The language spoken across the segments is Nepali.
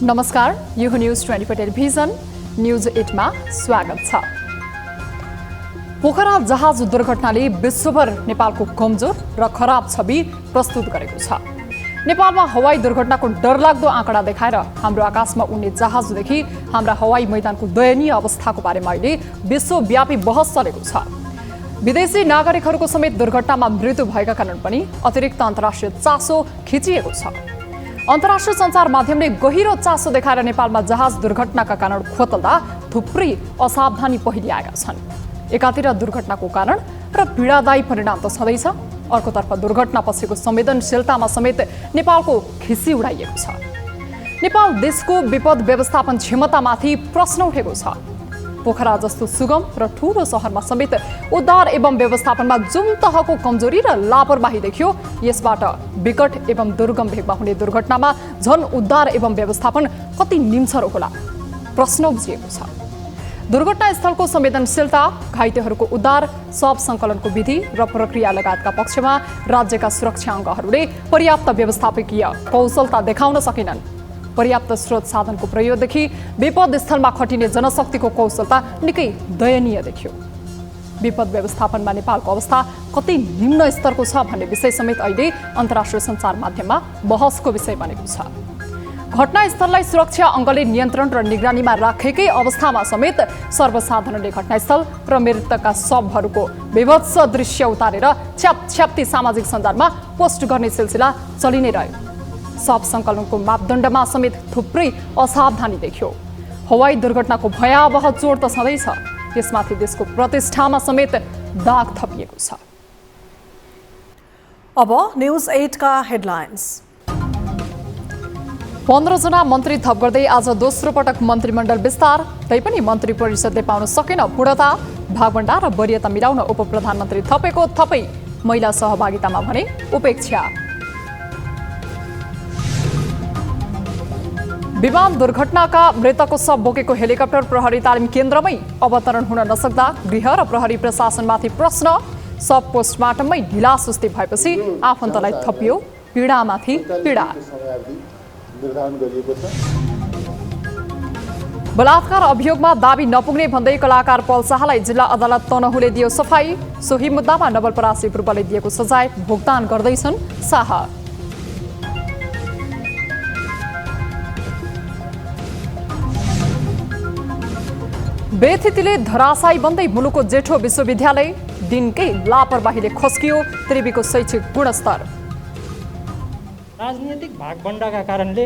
नमस्कार, यो न्यूज 24 टेलिभिजन न्यूज 8 मा स्वागत छ। पोखरा जहाज दुर्घटनाले विश्वभर नेपालको कमजोर र खराब छवि प्रस्तुत गरेको छ। नेपालमा हवाई दुर्घटनाको डरलाग्दो आँकडा देखाएर हाम्रो आकाशमा उड्ने जहाजदेखि हाम्रा हवाई मैदानको दयनीय अवस्थाको बारेमा अहिले विश्वव्यापी बहस चलेको छ। विदेशी नागरिकहरूको समेत दुर्घटनामा मृत्यु भएका कारण पनि अतिरिक्त अन्तर्राष्ट्रिय चासो खिचिएको छ। अन्तर्राष्ट्रिय सञ्चार माध्यमले गहिरो चासो देखाएर नेपालमा जहाज दुर्घटनाका कारण खोतल्दा थुप्रै असावधानी पहिले आएका छन्। एकातिर दुर्घटनाको कारण र पीडादायी परिणाम त छँदैछ, अर्कोतर्फ दुर्घटना पछिको संवेदनशीलतामा समेत नेपालको खिसी उडाइएको छ। नेपाल देशको विपद व्यवस्थापन क्षमतामाथि प्रश्न उठेको छ। पोखरा जस्तो सुगम र ठूलो शहरमा समेत उद्धार एवं व्यवस्थापनमा जुन तहको कमजोरी र लापरवाही देखियो, यसबाट विकट एवं दुर्गम भेगमा हुने दुर्घटनामा झन उद्धार एवं व्यवस्थापन कति निम्छरो होला प्रश्न उब्जिएको छ। दुर्घटनास्थलको संवेदनशीलता, घाइतेहरूको उद्धार, शव सङ्कलनको विधि र प्रक्रिया लगायतका पक्षमा राज्यका सुरक्षा अङ्गहरूले पर्याप्त व्यवस्थापकीय कौशलता देखाउन सकेनन्। पर्याप्त स्रोत साधनको प्रयोगदेखि विपद स्थलमा खटिने जनशक्तिको कौशलता निकै दयनीय देखियो। विपद व्यवस्थापनमा नेपालको अवस्था कति निम्न स्तरको छ भन्ने विषय समेत अहिले अन्तर्राष्ट्रिय सञ्चार माध्यममा बहसको विषय बनेको छ। घटनास्थललाई सुरक्षा अङ्गले नियन्त्रण र निगरानीमा राखेकै अवस्थामा समेत सर्वसाधारणले घटनास्थल र मृतकका शवहरूको विभत्स दृश्य उतारेर छ्यापछ्याप्ती सामाजिक सञ्जालमा पोस्ट गर्ने सिलसिला चलि नै रह्यो। शव सङ्कलनको मापदण्डमा समेत थुप्रै असावधानी देखियो। हवाई दुर्घटनाको भयावह चोट त छँदैछ, त्यसमाथि देशको प्रतिष्ठामा समेत दाग थपिएको छ। अब न्यूज 8 का हेडलाइन्स। 15 जना मन्त्री थप गर्दै आज दोस्रो पटक मन्त्रीमण्डल विस्तार, तैपनि मन्त्री परिषदले पाउन सकेन पूर्णता। भागभण्डा र वरियता मिलाउन उपप्रधानमन्त्री थपेको थपै, महिला सहभागितामा भने उपेक्षा। विमान दुर्घटनाका मृतकको शव बोकेको हेलिकप्टर प्रहरी तालिम केन्द्रमै अवतरण हुन नसक्दा गृह र प्रहरी प्रशासनमाथि प्रश्न। शव पोस्टमार्टममै ढिलासुस्ती भएपछि आफन्तलाई थपियो पीडामाथि पीडा। बलात्कार अभियोगमा दाबी नपुग्ने भन्दै कलाकार पल शाहलाई जिल्ला अदालत तनहुले दियो सफाई। सोही मुद्दामा नवलपरासी पूर्वले दिएको सजाय भुक्तान गर्दैछन् शाह। बेथितिले धराशायी बन्दै मुलुकको जेठो विश्वविद्यालय, दिनकै लापरवाहीले खस्कियो त्रिवीको शैक्षिक गुणस्तर। राजनीतिक भागभण्डाका कारणले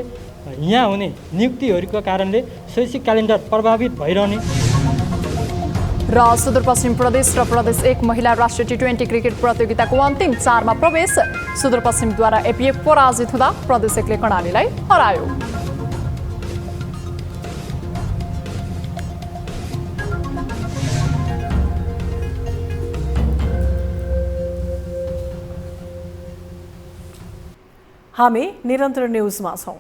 यहाँ हुने नियुक्तिहरूको कारणले शैक्षिक क्यालेन्डर प्रभावित भइरहने र सुदूरपश्चिम प्रदेश र प्रदेश 1 महिला राष्ट्रिय T20 क्रिकेट प्रतियोगिताको अन्तिम 4 मा प्रवेश। सुदूरपश्चिमद्वारा एपीएफ पराजित हुँदा प्रदेश 1ले कर्णालीलाई हरायो। हामी निरन्तर न्यूजमा छौं।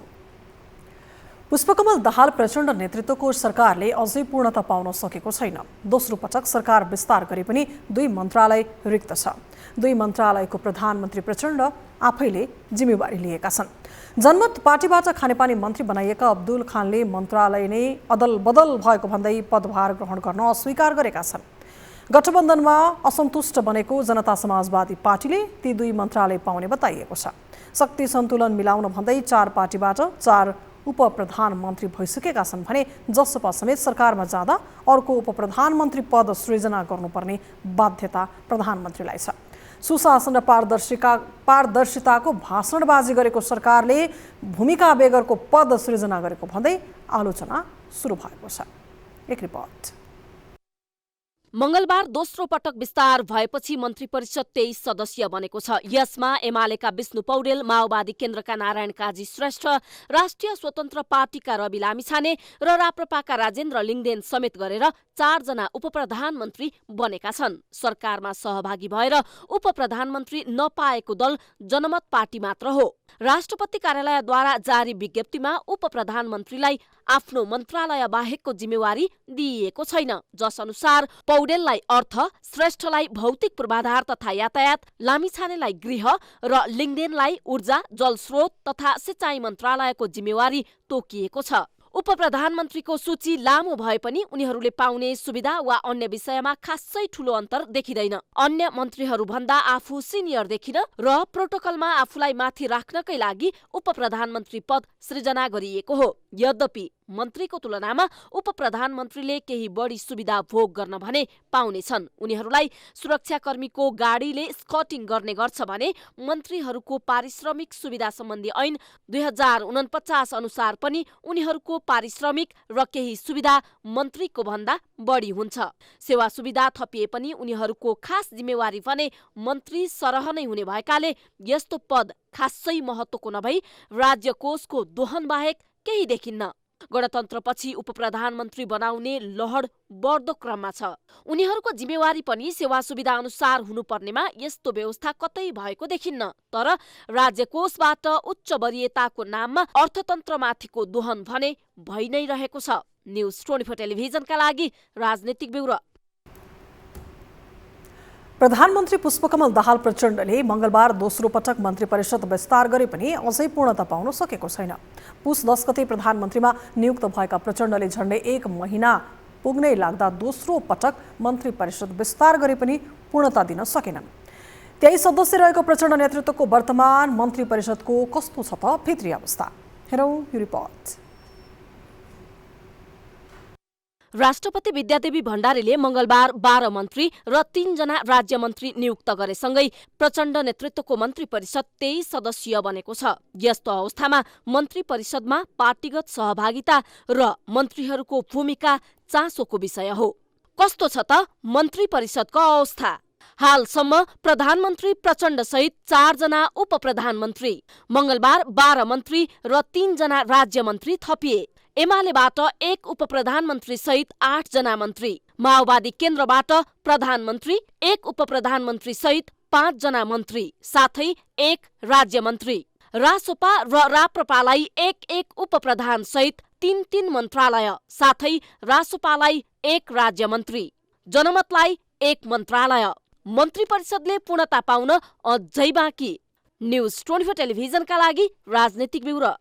पुष्पकमल दाहाल प्रचण्ड नेतृत्वको सरकारले अझै पूर्णता पाउन सकेको छैन। दोस्रो पटक सरकार विस्तार गरे पनि 2 मन्त्रालय रिक्त छ। 2 मन्त्रालयको प्रधानमन्त्री प्रचण्ड आफैले जिम्मेवारी लिएका छन्। जनमत पार्टीबाट खानेपानी मन्त्री बनाइएका अब्दुल खानले मन्त्रालय नै अदलबदल भएको भन्दै पदभार ग्रहण गर्न अस्वीकार गरेका छन्। गठबन्धनमा असन्तुष्ट बनेको जनता समाजवादी पार्टीले ती 2 मन्त्रालय पाउने बताइएको छ। शक्ति सन्तुलन मिलाउन भन्दै 4 पार्टीबाट 4 उपप्रधानमन्त्री भइसकेका छन् भने जसपा समेत सरकारमा जाँदा अर्को उपप्रधानमन्त्री पद सृजना गर्नुपर्ने बाध्यता प्रधानमन्त्रीलाई छ। सुशासन र पारदर्शिताको भाषणबाजी गरेको सरकारले भूमिका बेगरको पद सृजना गरेको भन्दै आलोचना सुरु भएको छ। एक रिपोर्ट। मंगलबार दोस्रो पटक विस्तार भएपछि मन्त्री परिषद 23 सदस्यीय बनेको छ। यसमा एमालेका विष्णु पौडेल, माओवादी केन्द्रका नारायण काजी श्रेष्ठ, राष्ट्रिय स्वतन्त्र पार्टीका रवि लामिछाने र राप्रपाका राजेन्द्र लिङदेन समेत गरेर 4 जना उपप्रधानमन्त्री बनेका छन्। सरकारमा सहभागी भएर उपप्रधानमन्त्री नपाएको दल जनमत पार्टी मात्र हो। राष्ट्रपति कार्यालयद्वारा जारी विज्ञप्तिमा उप प्रधानमन्त्रीलाई आफ्नो मन्त्रालय बाहेकको जिम्मेवारी दिइएको छैन, जस अनुसार पौडेललाई अर्थ, श्रेष्ठलाई भौतिक पूर्वाधार तथा यातायात, लामिछानेलाई गृह र लिङ्गदेनलाई ऊर्जा, जलस्रोत तथा सिँचाइ मन्त्रालयको जिम्मेवारी तोकिएको छ। उप प्रधानमन्त्रीको सूची लामो भए पनि उनीहरूले पाउने सुविधा वा अन्य विषयमा खासै ठूलो अन्तर देखिँदैन। अन्य मन्त्रीहरूभन्दा आफू सिनियर देखिन र प्रोटोकलमा आफूलाई माथि राख्नकै लागि उप प्रधानमन्त्री पद सृजना गरिएको हो। यद्यपि मन्त्रीको तुलनामा उप प्रधानमन्त्रीले केही बढी सुविधा भोग गर्न भने पाउनेछन्। उनीहरूलाई सुरक्षाकर्मीको गाडीले स्कटिङ गर्ने गर्छ भने मन्त्रीहरूको पारिश्रमिक सुविधा सम्बन्धी ऐन 2049 अनुसार पनि उनीहरूको पारिश्रमिक र केही सुविधा मन्त्रीको भन्दा बढी हुन्छ। सेवा सुविधा थपिए पनि उनीहरूको खास जिम्मेवारी भने मन्त्री सरह नै हुने भएकाले यस्तो पद खासै महत्त्वको नभई राज्य कोषको दोहन बाहेक केही देखिन्न। गणतन्त्रपछि उप प्रधानमन्त्री बनाउने लहर बढ्दो क्रममा छ। उनीहरूको जिम्मेवारी पनि सेवा सुविधा अनुसार हुनुपर्नेमा यस्तो व्यवस्था कतै भएको देखिन्न। तर राज्य कोषबाट उच्च वरियताको नाममा अर्थतन्त्रमाथिको दोहन भने भइ नै रहेको छ। न्युज 24 टेलिभिजनका लागि राजनीतिक ब्युरो। प्रधानमन्त्री पुष्पकमल दाहाल प्रचण्डले मंगलबार दोस्रो पटक मन्त्री परिषद विस्तार गरे पनि अझै पूर्णता पाउन सकेको छैन। पुस 10 गते प्रधानमन्त्रीमा नियुक्त भएका प्रचण्डले झण्डै 1 महिना पुग्नै लाग्दा दोस्रो पटक मन्त्री परिषद विस्तार गरे पनि पूर्णता दिन सकेनन्। 23 सदस्य रहेको प्रचण्ड नेतृत्वको वर्तमान मन्त्री परिषदको कस्तो छ त भित्री अवस्था, हेरौँ यो रिपोर्ट। राष्ट्रपति विद्यादेवी भण्डारीले मंगलबार 12 मन्त्री र 3 जना राज्य मन्त्री नियुक्त गरेसँगै प्रचण्ड नेतृत्वको मन्त्री परिषद 23 सदस्यीय बनेको छ। यस्तो अवस्थामा मन्त्री परिषदमा पार्टीगत सहभागिता र मन्त्रीहरूको भूमिका चासोको विषय हो। कस्तो छ त मन्त्री परिषदको अवस्था? हालसम्म प्रधानमन्त्री प्रचण्ड सहित 4 जना उप प्रधानमन्त्री, मंगलबार 12 मन्त्री र 3 जना राज्य मन्त्री थपिए। एमालेबाट 1 उप प्रधानमन्त्री सहित 8 जना मन्त्री, माओवादी केन्द्रबाट प्रधानमन्त्री, 1 उप प्रधानमन्त्री सहित 5 जना मन्त्री, साथै 1 राज्य मन्त्री। रासोपा र राप्रपालाई 1-1 उप प्रधान सहित 3-3 मन्त्रालय, साथै रासोपालाई 1 राज्य मन्त्री, जनमतलाई 1 मन्त्रालय। मन्त्री परिषदले पूर्णता पाउन अझै बाँकी। न्युज 24 टेलिभिजनका लागि राजनीतिक ब्युरो।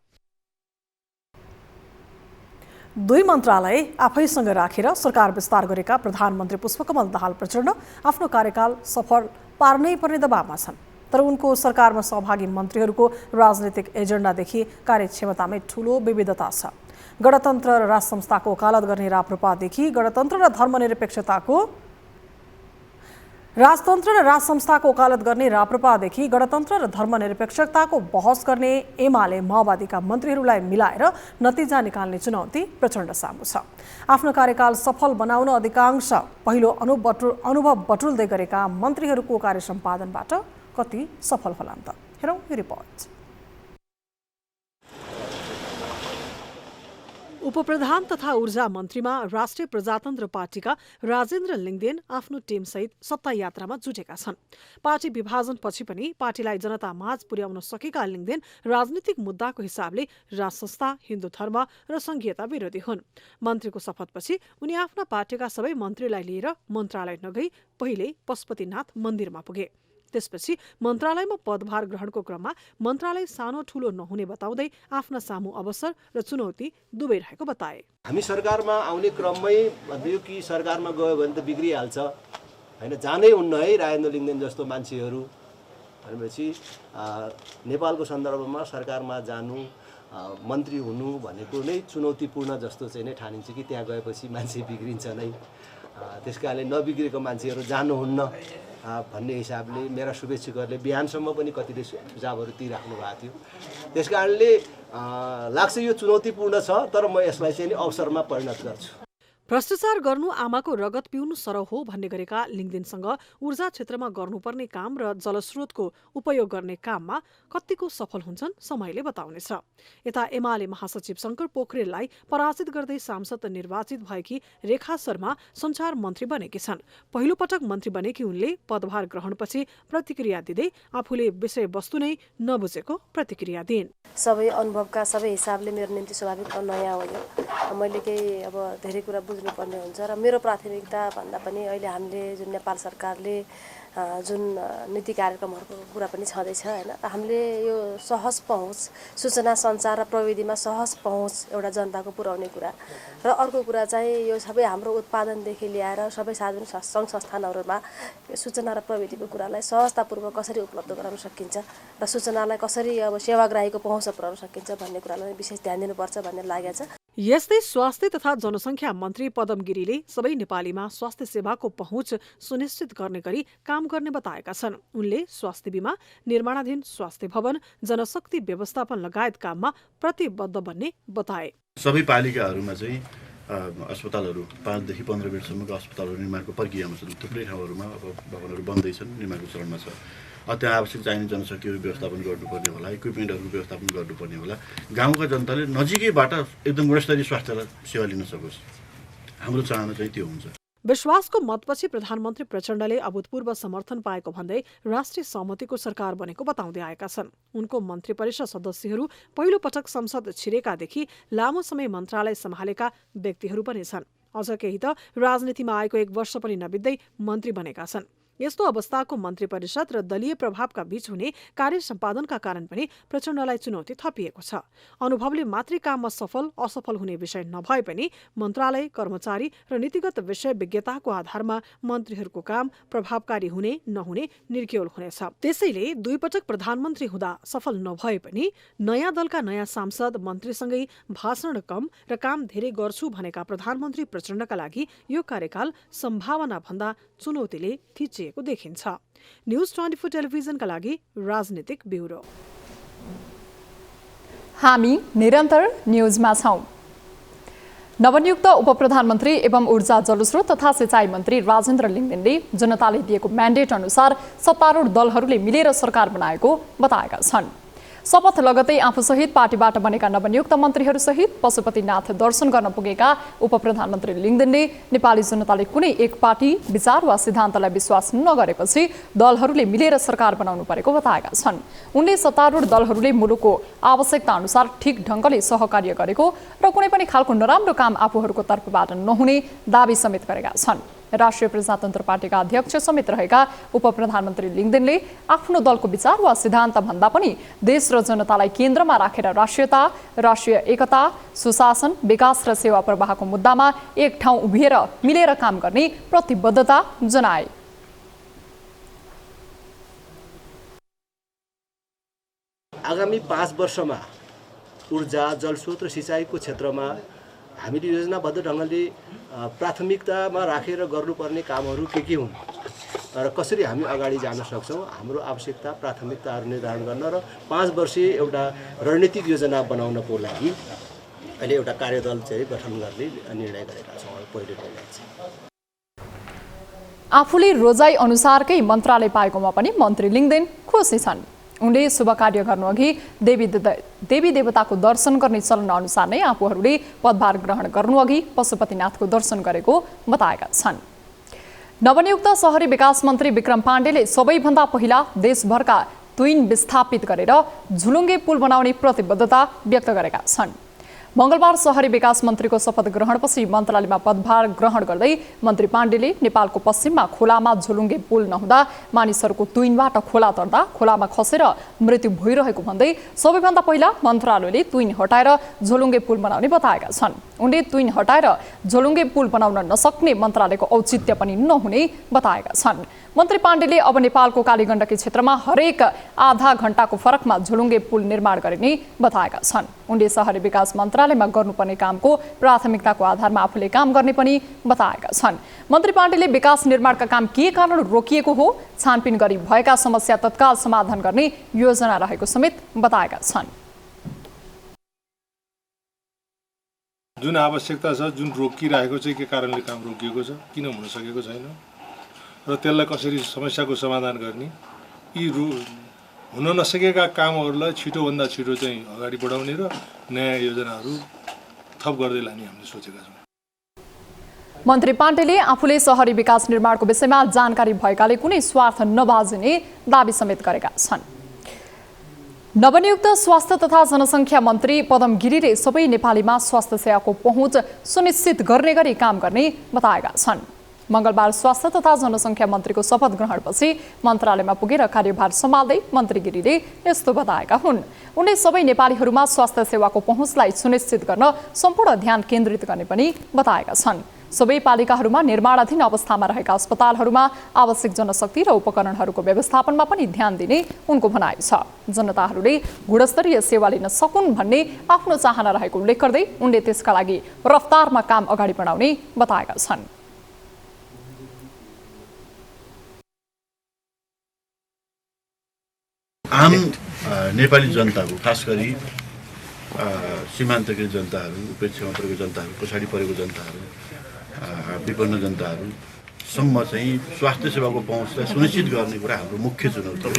2 मन्त्रालय आफैसँग राखेर सरकार विस्तार गरेका प्रधानमन्त्री पुष्पकमल दाहाल प्रचण्ड आफ्नो कार्यकाल सफल पार्नै पर्ने दबावमा छन्। तर उनको सरकारमा सहभागी मन्त्रीहरूको राजनीतिक एजेन्डादेखि कार्यक्षमतामै ठूलो विविधता छ। गणतन्त्र र राज संस्थाको वकालत गर्ने राप्रपादेखि राजतन्त्र र राज संस्थाको वकालत गर्ने राप्रपादेखि गणतन्त्र र धर्मनिरपेक्षताको बहस गर्ने एमाले माओवादीका मन्त्रीहरूलाई मिलाएर नतिजा निकाल्ने चुनौती प्रचण्ड सामु छ। आफ्नो कार्यकाल सफल बनाउन अधिकांश पहिलो अनुभव बटुल्दै गरेका मन्त्रीहरूको कार्य सम्पादनबाट कति सफल होलान् त, हेरौँ यो रिपोर्ट। उपप्रधान तथा ऊर्जा मन्त्रीमा राष्ट्रिय प्रजातन्त्र पार्टीका राजेन्द्र लिङ्गदेन आफ्नो टिमसहित सत्ता यात्रामा जुटेका छन्। पार्टी विभाजनपछि पनि पार्टीलाई जनतामाझ पुर्याउन सकेका लिङ्गदेन राजनीतिक मुद्दाको हिसाबले राज संस्था, हिन्दू धर्म र संघीयता विरोधी हुन्। मन्त्रीको शपथपछि उनी आफ्ना पार्टीका सबै मन्त्रीलाई लिएर मन्त्रालय नगई पहिले पशुपतिनाथ मन्दिरमा पुगे। त्यसपछि मन्त्रालयमा पदभार ग्रहणको क्रममा मन्त्रालय सानो ठूलो नहुने बताउँदै आफ्ना सामु अवसर र चुनौती दुवै रहेको बताए। हामी सरकारमा आउने क्रममै भन्यो कि सरकारमा गयो भने त बिग्रिहाल्छ हैन, जानै हुन्न है राजेन्द्र लिङ्गदेन जस्तो मान्छेहरू भनेपछि नेपालको सन्दर्भमा सरकारमा जानु, मन्त्री हुनु भनेको नै चुनौतीपूर्ण जस्तो चाहिँ नै ठानिन्छ कि त्यहाँ गएपछि मान्छे बिग्रिन्छ नै। त्यसकारणले नबिग्रेको मान्छेहरू जानुहुन्न भन्ने हिसाबले मेरा शुभेच्छुकहरूले बिहानसम्म पनि कतिले सुझावहरू दिइराख्नु भएको थियो। त्यसकारणले लाग्छ यो चुनौतीपूर्ण छ, तर म यसलाई चाहिँ अवसरमा परिणत गर्छु। भ्रष्टाचार गर्नु आमाको रगत पिउनु सरह हो भन्ने गरेका लिङ्गदेनसँग ऊर्जा क्षेत्रमा गर्नुपर्ने काम र जलस्रोतको उपयोग गर्ने काममा कतिको सफल हुन्छन् समयले बताउनेछ। यता एमाले महासचिव शङ्कर पोखरेललाई पराजित गर्दै सांसद निर्वाचित भएकी रेखा शर्मा सञ्चार मन्त्री बनेकी छन्। पहिलो पटक मन्त्री बनेकी उनले पदभार ग्रहणपछि प्रतिक्रिया दिँदै आफूले विषयवस्तु नै नबुझेको प्रतिक्रिया दिइन्। सबै अनुभवका सबै हिसाबले मेरो निम्ति स्वाभाविक नयाँ हो यो। मैले केही अब धेरै कुरा बुझ्नुपर्ने हुन्छ र मेरो प्राथमिकता भन्दा पनि अहिले हामीले जुन नेपाल सरकारले जुन नीति कार्यक्रमहरूको कुरा पनि छँदैछ होइन, हामीले यो सहज पहुँच सूचना सञ्चार र प्रविधिमा सहज पहुँच एउटा जनताको पुर्याउने कुरा र अर्को कुरा चाहिँ यो सबै हाम्रो उत्पादनदेखि ल्याएर सबै सार्वजनिक सङ्घ संस्थानहरूमा सूचना र प्रविधिको कुरालाई सहजतापूर्वक कसरी उपलब्ध गराउन सकिन्छ र सूचनालाई कसरी अब सेवाग्राहीको पहुँच पुर्याउन सकिन्छ भन्ने कुरालाई विशेष ध्यान दिनुपर्छ भन्ने लागेको छ। यस्तै स्वास्थ्य तथा जनसङ्ख्या मन्त्री पदम गिरीले सबै नेपालीमा स्वास्थ्य सेवाको पहुँच सुनिश्चित गर्ने गरी काम गर्ने बताएका छन्। उनले स्वास्थ्य बीमा, निर्माणाधीन स्वास्थ्य भवन, जनशक्ति व्यवस्थापन लगायत काममा प्रतिबद्ध भन्ने बताए। सबै पालिकाहरूमा चाहिँ अस्पतालहरू 5 देखि 15 बेडसम्मको अस्पतालहरू निर्माणको प्रक्रियामा छन्। थुप्रै ठाउँहरूमा अब भवनहरू बन्दैछन्, निर्माणको चरणमा छ। त्यहाँ आवश्यक चाहिने जनशक्तिहरू व्यवस्थापन गर्नुपर्ने होला, इक्विपमेन्टहरूको व्यवस्थापन गर्नुपर्ने होला। गाउँका जनताले नजिकैबाट एकदम गुणस्तरीय स्वास्थ्य सेवा लिन सकोस्, हाम्रो चाहना चाहिँ त्यो हुन्छ। विश्वासको मतपछि प्रधानमन्त्री प्रचण्डले अभूतपूर्व समर्थन पाएको भन्दै राष्ट्रिय सहमतिको सरकार बनेको बताउँदै आएका छन्। उनको मन्त्री परिषद सदस्यहरू पहिलो पटक संसद छिरेकादेखि लामो समय मन्त्रालय सम्हालेका व्यक्तिहरू पनि छन्। अझ केही त राजनीतिमा आएको 1 वर्ष पनि नबित्दै मन्त्री बनेका छन्। यस्तो अवस्थाको मन्त्री परिषद र दलीय प्रभावका बीच हुने कार्य सम्पादनका कारण पनि प्रचण्डलाई चुनौती थपिएको छ। अनुभवले मात्रै काममा सफल असफल हुने विषय नभए पनि मन्त्रालय, कर्मचारी र नीतिगत विषय विज्ञताको आधारमा मन्त्रीहरूको काम प्रभावकारी हुने नहुने निर्क्योल हुनेछ। त्यसैले 2 पटक प्रधानमन्त्री हुँदा सफल नभए पनि नयाँ दलका नयाँ सांसद मन्त्रीसँगै भाषण कम र काम धेरै गर्छु भनेका प्रधानमन्त्री प्रचण्डका लागि यो कार्यकाल सम्भावना भन्दा चुनौतीले थिचिएको देखिन्छ। न्यूज 24 टेलिभिजनका लागि राजनीतिक ब्युरो। हामी निरन्तर न्यूजमा छौं। नवनियुक्त उपप्रधानमन्त्री एवं ऊर्जा जलस्रोत तथा सिंचाई मन्त्री राजेन्द्र लिङ्गदेनले जनताले दिएको म्यान्डेट अनुसार सत्तारूढ दलहरूले मिलेर सरकार बनाएको बताएका छन्। शपथ लगतै आफूसहित पार्टीबाट बनेका नवनियुक्त मन्त्रीहरूसहित पशुपतिनाथ दर्शन गर्न पुगेका उपप्रधानमन्त्री लिङ्गदेनले नेपाली जनताले कुनै एक पार्टी, विचार वा सिद्धान्तलाई विश्वास नगरेपछि दलहरूले मिलेर सरकार बनाउनु परेको बताएका छन्। उनले सत्तारूढ दलहरूले मुलुकको आवश्यकता अनुसार ठिक ढङ्गले सहकार्य गरेको र कुनै पनि खालको नराम्रो काम आफूहरूको तर्फबाट नहुने दावी समेत गरेका छन्। राष्ट्रिय प्रजातन्त्र पार्टीका अध्यक्ष समेत रहेका उपप्रधानमन्त्री लिङ्गदेनले आफ्नो दलको विचार वा सिद्धान्त भन्दा पनि देश र जनतालाई केन्द्रमा राखेर राष्ट्रियता, राष्ट्रिय एकता, सुशासन, विकास र सेवा प्रवाहको मुद्दामा एक ठाउँ उभिएर मिलेर काम गर्ने प्रतिबद्धता जनाए। आगामी 5 वर्षमा ऊर्जा, जलस्रोत र सिँचाइको क्षेत्रमा हामीले योजनाबद्ध ढङ्गले प्राथमिकतामा राखेर गर्नुपर्ने कामहरू के हुन् र कसरी हामी अगाडि जान सक्छौँ, हाम्रो आवश्यकता प्राथमिकताहरू निर्धारण गर्न र 5 वर्षीय एउटा रणनीतिक योजना बनाउनको लागि अहिले एउटा कार्यदल चाहिँ गठन गर्ने निर्णय गरेका छौँ। पहिलो निर्णय चाहिँ आफूले रोजाइ अनुसारकै मन्त्रालय पाएकोमा पनि मन्त्री लिङ्गदेन खुसी छन्। उनले शुभ कार्य गर्नुअघि देवी देवताको दर्शन गर्ने चलन अनुसार नै आफूहरूले पदभार ग्रहण गर्नुअघि पशुपतिनाथको दर्शन गरेको बताएका छन्। नवनियुक्त शहरी विकास मन्त्री विक्रम पाण्डेले सबैभन्दा पहिला देशभरका ट्विन विस्थापित गरेर झुलुङ्गे पुल बनाउने प्रतिबद्धता व्यक्त गरेका छन्। मंगलबार शहरी विकास मन्त्रीको शपथ ग्रहणपछि मन्त्रालयमा पदभार ग्रहण गर्दै मन्त्री पाण्डेले नेपालको पश्चिममा खोलामा झुलुङ्गे पुल नहुँदा मानिसहरूको ट्विनबाट खोला तर्दा खोलामा खसेर मृत्यु भइरहेको भन्दै सबैभन्दा पहिला मन्त्रालयले ट्विन हटाएर झुलुङ्गे पुल बनाउने बताएका छन्। उनले ट्विन हटाएर झुलुङ्गे पुल बनाउन नसक्ने मन्त्रालयको औचित्य पनि नहुने बताएका छन्। मन्त्री पाण्डेले अब नेपालको कालीगण्डकी क्षेत्रमा हरेक आधा घण्टाको फरकमा झुलुङ्गे पुल निर्माण गरिने बताएका छन्। उनले शहरी विकास मन्त्रालयमा गर्नुपर्ने कामको प्राथमिकताको आधारमा आफूले काम गर्ने पनि बताएका छन्। मन्त्री पाण्डेले विकास निर्माणका काम के कारण रोकिएको हो, छानबिन गरी भएका समस्या तत्काल समाधान गर्ने योजना रहेको समेत बताएका छन्। जुन आवश्यकता छ, जुन रोकिरहेको चाहिँ के कारणले काम रोकिएको छ, किन हुन सकेको छैन र त्यसलाई कसरी समस्याको समाधान गर्ने, यी हुन नसकेका कामहरूलाई छिटोभन्दा छिटो चाहिँ अगाडि बढाउने र नयाँ योजनाहरू थप गर्दै लाने हामीले सोचेका छौँ। मन्त्री पाण्डेले आफूले शहरी विकास निर्माणको विषयमा जानकारी भएकाले कुनै स्वार्थ नबाजिने दाबी समेत गरेका छन्। नवनियुक्त स्वास्थ्य तथा जनसङ्ख्या मन्त्री पदम गिरीले सबै नेपालीमा स्वास्थ्य सेवाको पहुँच सुनिश्चित गर्ने गरी काम गर्ने बताएका छन्। मंगलबार स्वास्थ्य तथा जनसङ्ख्या मन्त्रीको शपथ ग्रहणपछि मन्त्रालयमा पुगेर कार्यभार सम्हाल्दै मन्त्री गिरीले यस्तो बताएका हुन्। उनले सबै नेपालीहरूमा स्वास्थ्य सेवाको पहुँचलाई सुनिश्चित गर्न सम्पूर्ण ध्यान केन्द्रित गर्ने पनि बताएका छन्। सबै पालिकाहरूमा निर्माणाधीन अवस्थामा रहेका अस्पतालहरूमा आवश्यक जनशक्ति र उपकरणहरूको व्यवस्थापनमा पनि ध्यान दिने उनको भनाइ छ। जनताहरूले गुणस्तरीय सेवा लिन सकुन् भन्ने आफ्नो चाहना रहेको उल्लेख गर्दै उनले त्यसका लागि रफ्तारमा काम अगाडि बढाउने बताएका छन्। आम नेपाली जनताको, खास गरी सीमान्तकृत जनताहरू, उपेक्षा क्षेत्रको जनताहरू, पछाडि परेको जनताहरू, विपन्न जनताहरूसम्म चाहिँ स्वास्थ्य सेवाको पहुँचलाई सुनिश्चित गर्ने कुरा हाम्रो मुख्य चुनौती हो।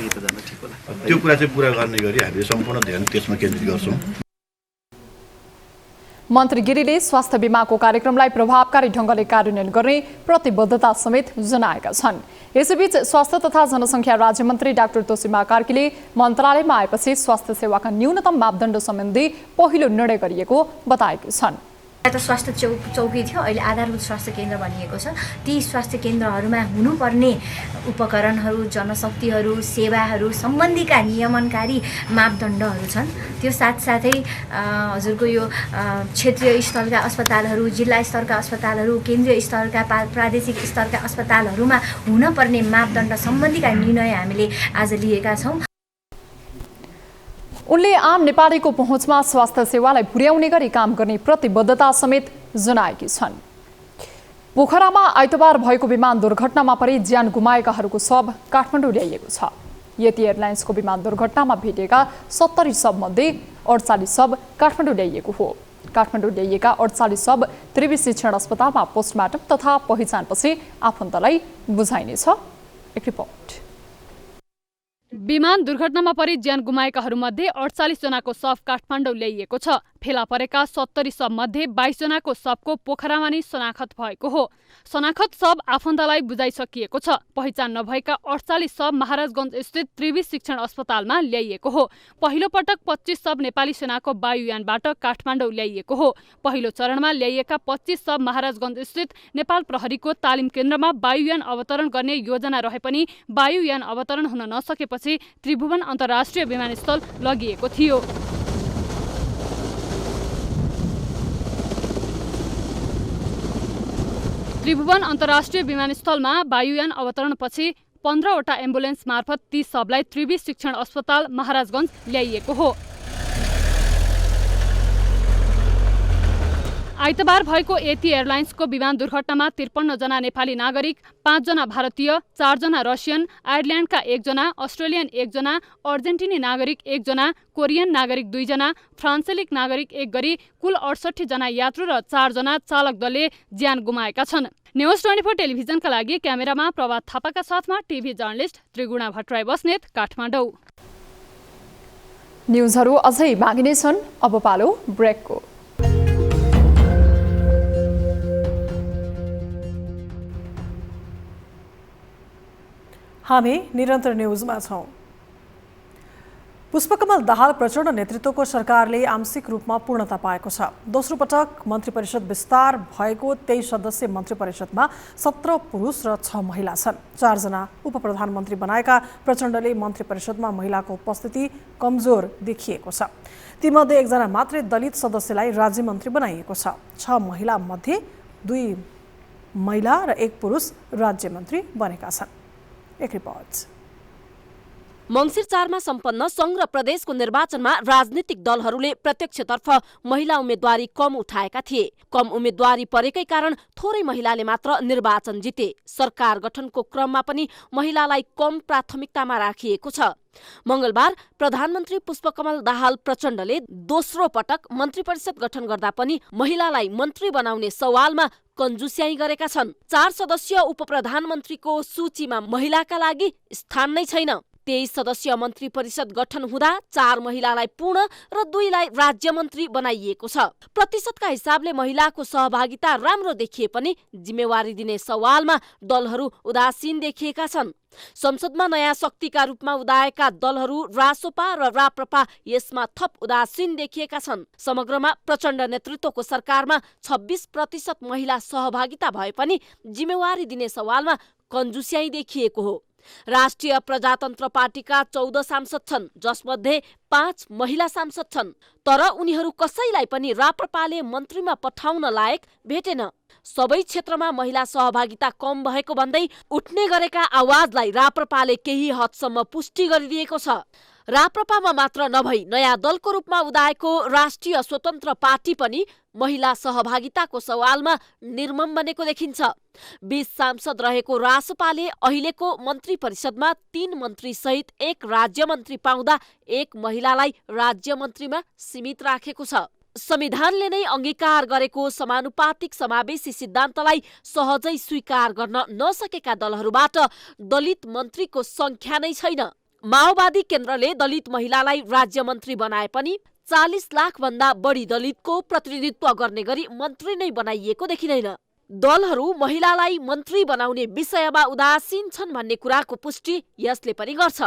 त्यो कुरा चाहिँ पुरा गर्ने गरी हामीले सम्पूर्ण ध्यान त्यसमा केन्द्रित गर्छौँ। मन्त्री गिरीले स्वास्थ्य बीमाको कार्यक्रमलाई प्रभावकारी ढङ्गले कार्यान्वयन गर्ने प्रतिबद्धता समेत जनाएका छन्। यसैबीच स्वास्थ्य तथा जनसङ्ख्या राज्यमन्त्री डाक्टर तोसीमा कार्कीले मन्त्रालयमा आएपछि स्वास्थ्य सेवाका न्यूनतम मापदण्ड सम्बन्धी पहिलो निर्णय गरिएको बताएकी छन्। स्वास्थ्य चौकी थियो, अहिले आधारभूत स्वास्थ्य केन्द्र भनिएको छ। ती स्वास्थ्य केन्द्रहरूमा हुनुपर्ने उपकरणहरू, जनशक्तिहरू, सेवाहरू सम्बन्धीका नियमनकारी मापदण्डहरू छन्। त्यो साथसाथै हजुरको यो क्षेत्रीय स्तरका अस्पतालहरू, जिल्ला स्तरका अस्पतालहरू, केन्द्रीय स्तरका प्रादेशिक स्तरका अस्पतालहरूमा हुनपर्ने मापदण्ड सम्बन्धीका निर्णय हामीले आज लिएका छौँ। उनले आम नेपालीको पहुँचमा स्वास्थ्य सेवालाई पुर्याउने गरी काम गर्ने प्रतिबद्धता समेत जनाएकी छन्। पोखरामा आइतबार भएको विमान दुर्घटनामा परि ज्यान गुमाएकाहरूको शव काठमाडौँ ल्याइएको छ। यति एयरलाइन्सको विमान दुर्घटनामा भेटिएका 70 शवमध्ये 48 शव काठमाडौँ ल्याइएको हो। काठमाडौँ ल्याइएका 48 शव त्रिवी शिक्षण अस्पतालमा पोस्टमार्टम तथा पहिचानपछि आफन्तलाई बुझाइनेछ। एक रिपोर्ट। विमान दुर्घटनामा परि ज्यान गुमाएकाहरूमध्ये 48 जनाको शव काठमाडौँ ल्याइएको छ। फेला परेका 70 शवमध्ये 22 जनाको शवको पोखरामा नै शनाखत भएको हो। शनाखत शव आफन्तलाई बुझाइसकिएको छ। पहिचान नभएका 48 शव महाराजगञ्ज स्थित त्रिवी शिक्षण अस्पतालमा ल्याइएको हो। पहिलो पटक 25 शव नेपाली सेनाको वायुयानबाट काठमाडौँ ल्याइएको हो। पहिलो चरणमा ल्याइएका 25 शव महाराजगञ्ज स्थित नेपाल प्रहरीको तालिम केन्द्रमा वायुयान अवतरण गर्ने योजना रहे पनि वायुयान अवतरण हुन नसकेपछि त्रिभुवन अन्तर्राष्ट्रिय विमानस्थल लगिएको थियो। त्रिभुवन अन्तर्राष्ट्रिय विमानस्थलमा वायुयान अवतरणपछि 15वटा एम्बुलेन्स मार्फत ती शवलाई त्रिवी शिक्षण अस्पताल महाराजगञ्ज ल्याइएको हो। आइतबार भएको यति एयरलाइन्सको विमान दुर्घटनामा 53 जना नेपाली नागरिक, 5 जना भारतीय, 4 जना रसियन, आयरल्यान्डका 1 जना, अस्ट्रेलियन 1 जना, अर्जेन्टिनी नागरिक 1 जना, कोरियन नागरिक 2 जना, फ्रान्सेलिक नागरिक 1 गरी कुल 68 जना यात्रु र 4 जना चालक दलले ज्यान गुमाएका छन्। न्युज 24 टेलिभिजनका लागि क्यामेरामा प्रभात थापाका साथमा टिभी जर्नलिस्ट त्रिगुणा भट्टराई बस्नेत, काठमाडौँ। न्युजहरू अझै बाँकी नै छन्। अब पालो ब्रेकको। हामी निरन्तर न्युजमा छौं। पुष्पकमल दाहाल प्रचण्ड नेतृत्वको सरकारले आंशिक रूपमा पूर्णता पाएको छ। दोस्रो पटक मन्त्री परिषद विस्तार भएको 23 सदस्यीय मन्त्री परिषदमा 17 पुरुष र 6 महिला छन्। 4 जना उपप्रधानमन्त्री बनाएका प्रचण्डले मन्त्री परिषदमा महिलाको उपस्थिति कमजोर देखिएको छ। तीमध्ये 1 जना मात्रै दलित सदस्यलाई राज्य मन्त्री बनाइएको छ। 6 महिला मध्ये 2 महिला र 1 पुरुष राज्य मन्त्री बनेका छन्। एक रिपोर्ट। मङ्सिर 4 मा सम्पन्न सङ्घ र प्रदेशको निर्वाचनमा राजनीतिक दलहरूले प्रत्यक्षतर्फ महिला उम्मेद्वारी कम उठाएका थिए। कम उम्मेद्वारी परेकै कारण थोरै महिलाले मात्र निर्वाचन जिते। सरकार गठनको क्रममा पनि महिलालाई कम प्राथमिकतामा राखिएको छ। मंगलबार प्रधानमन्त्री पुष्पकमल दाहाल प्रचण्डले दोस्रो पटक मन्त्री परिषद गठन गर्दा पनि महिलालाई मन्त्री बनाउने सवालमा कन्जुस्याई गरेका छन्। 4 सदस्यीय उपप्रधानमन्त्रीको सूचीमा महिलाका लागि स्थान नै छैन। 23 सदस्यीय मन्त्री परिषद गठन हुँदा 4 महिलालाई पूर्ण र 2लाई राज्य मन्त्री बनाइएको छ। प्रतिशतका हिसाबले महिलाको सहभागिता राम्रो देखिए पनि जिम्मेवारी दिने सवालमा दलहरू उदासीन देखिएका छन्। संसदमा नयाँ शक्तिका रूपमा उदाएका दलहरू रासोपा र राप्रपा यसमा थप उदासीन देखिएका छन्। समग्रमा प्रचण्ड नेतृत्वको सरकारमा 26% महिला सहभागिता भए पनि जिम्मेवारी दिने सवालमा कन्जुस्याई देखिएको हो। राष्ट्रिय प्रजातन्त्र पार्टीका 14 सांसद छन्, जसमध्ये 5 महिला सांसद छन्। तर उनीहरू कसैलाई पनि राप्रपाले मन्त्रीमा पठाउन लायक भेटेन। सबै क्षेत्रमा महिला सहभागिता कम भएको भन्दै उठ्ने गरेका आवाजलाई राप्रपाले केही हदसम्म पुष्टि गरिदिएको छ। राप्रपामा मात्र नभई नयाँ दलको रूपमा उदाएको राष्ट्रिय स्वतन्त्र पार्टी पनि महिला सहभागिताको सवालमा निर्मम बनेको देखिन्छ। 20 सांसद रहेको रासपाले अहिलेको मन्त्री परिषदमा 3 मन्त्री सहित 1 राज्य मन्त्री पाउँदा 1 महिलालाई राज्य मन्त्रीमा सीमित राखेको छ। संविधानले नै अंगीकार गरेको समानुपातिक समावेशी सिद्धान्तलाई सहजै स्वीकार गर्न नसकेका दलहरूबाट दलित मन्त्रीको संख्या नै छैन। माओवादी केन्द्रले दलित महिलालाई राज्य मन्त्री बनाए पनि 40 लाख भन्दा बढी दलितको प्रतिनिधित्व गर्ने गरी मन्त्री नै बनाइएको देखिँदैन। दलहरू महिलालाई मन्त्री बनाउने विषयमा उदासीन छन् भन्ने कुराको पुष्टि यसले पनि गर्छ।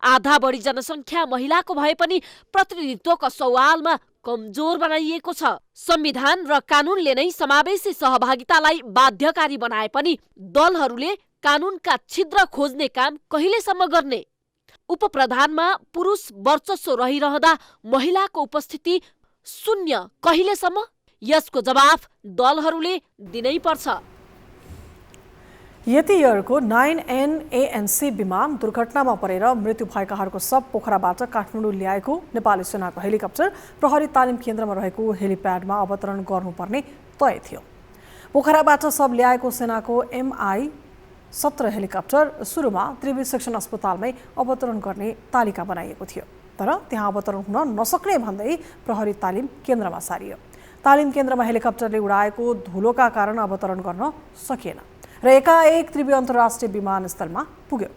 आधा बढी जनसङ्ख्या महिलाको भए पनि प्रतिनिधित्वको सवालमा कमजोर बनाइएको छ। संविधान र कानूनले नै समावेशी सहभागितालाई बाध्यकारी बनाए पनि दलहरूले कानूनका छिद्र खोज्ने काम कहिलेसम्म गर्ने? उपप्रधानमा पुरुष वर्चस्व रहिरहँदा महिलाको उपस्थिति शून्य कहिलेसम्म? यसको जवाफ दलहरूले दिनै पर्छ। यतियरको 9N ANC विमान दुर्घटनामा परेर मृत्यु भएकाहरूको शव पोखराबाट काठमाडौँ ल्याएको नेपाली सेनाको हेलिकप्टर प्रहरी तालिम केन्द्रमा रहेको हेलिप्याडमा अवतरण गर्नुपर्ने तय थियो। पोखराबाट शव ल्याएको सेनाको MI-17 हेलिकप्टर सुरुमा त्रिवी सेक्सन अस्पतालमै अवतरण गर्ने तालिका बनाइएको थियो, तर त्यहाँ अवतरण हुन नसक्ने भन्दै प्रहरी तालिम केन्द्रमा सारियो। तालिम केन्द्रमा हेलिकप्टरले उडाएको धुलोका कारण अवतरण गर्न सकिएन र एकाएक त्रिवी अन्तर्राष्ट्रिय विमानस्थलमा पुग्यो।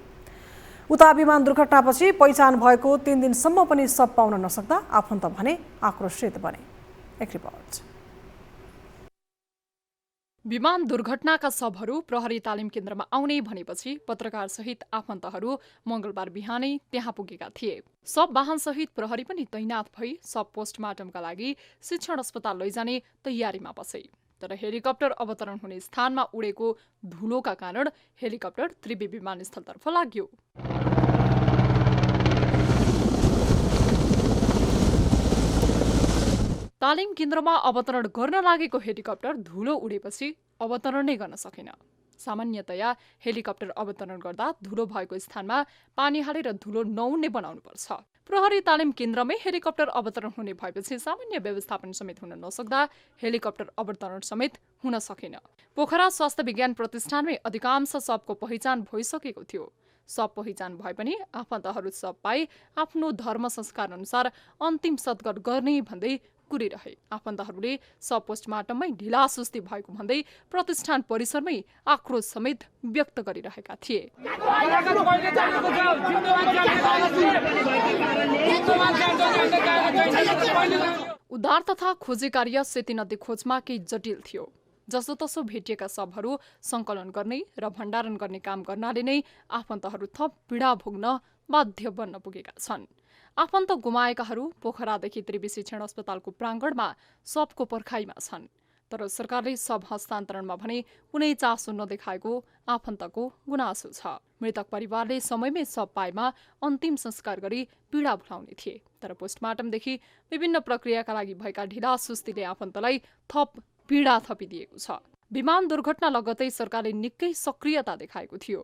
उता विमान दुर्घटनापछि पहिचान भएको 3 दिनसम्म पनि शव पाउन नसक्दा आफन्त भने आक्रोशित बने। एक रिपोर्ट। विमान दुर्घटनाका शवहरू प्रहरी तालिम केन्द्रमा आउने भनेपछि पत्रकार सहित आफन्तहरू मंगलबार बिहानै त्यहाँ पुगेका थिए। शव वाहन सहित प्रहरी पनि तैनात भई शव पोस्टमार्टमका लागि शिक्षण अस्पताल लैजाने तयारीमा बसे। तर हेलिकप्टर अवतरण हुने स्थानमा उडेको धुलोका कारण हेलिकप्टर त्रिवी विमानस्थलतर्फ लाग्यो। तालिम केन्द्रमा अवतरण गर्न लागेको हेलिकप्टर धुलो उडेपछि अवतरण नै गर्न सकेन। सामान्यतया हेलिकप्टर अवतरण गर्दा धुलो भएको स्थानमा पानी हालेर धुलो नउड्ने बनाउनुपर्छ। प्रहरी तालिम केन्द्रमै हेलिकप्टर अवतरण हुने भएपछि सामान्य व्यवस्थापन समेत हुन नसक्दा हेलिकप्टर अवतरण समेत हुन सकेन। पोखरा स्वास्थ्य विज्ञान प्रतिष्ठानमै अधिकांश शवको पहिचान भइसकेको थियो। शव पहिचान भए पनि आफन्तहरू शव पाई आफ्नो धर्म संस्कार अनुसार अन्तिम सद्गत गर्ने भन्दै कुरिरहे। आफन्तहरूले शव पोस्टमार्टममै ढिलासुस्ती भएको भन्दै प्रतिष्ठान परिसरमै आक्रोश समेत व्यक्त गरिरहेका थिए। उद्धार तथा खोजी कार्य सेती नदी खोजमा केही जटिल थियो। जसोतसो भेटिएका शवहरू सङ्कलन गर्ने र भण्डारण गर्ने काम गर्नाले नै आफन्तहरू थप पीडा भोग्न बाध्य बन्न पुगेका छन्। आफन्त गुमाएकाहरू पोखरादेखि त्रिवी शिक्षण अस्पतालको प्राङ्गणमा शवको पर्खाइमा छन्। तर सरकारले शव हस्तान्तरणमा भने कुनै चासो नदेखाएको आफन्तको गुनासो छ। मृतक परिवारले समयमै शव पाएमा अन्तिम संस्कार गरी पीडा भुलाउने थिए। तर पोस्टमार्टमदेखि विभिन्न प्रक्रियाका लागि भएका ढिलासुस्तीले आफन्तलाई थप पीडा थपिदिएको छ। विमान दुर्घटना लगत्तै सरकारले निकै सक्रियता देखाएको थियो।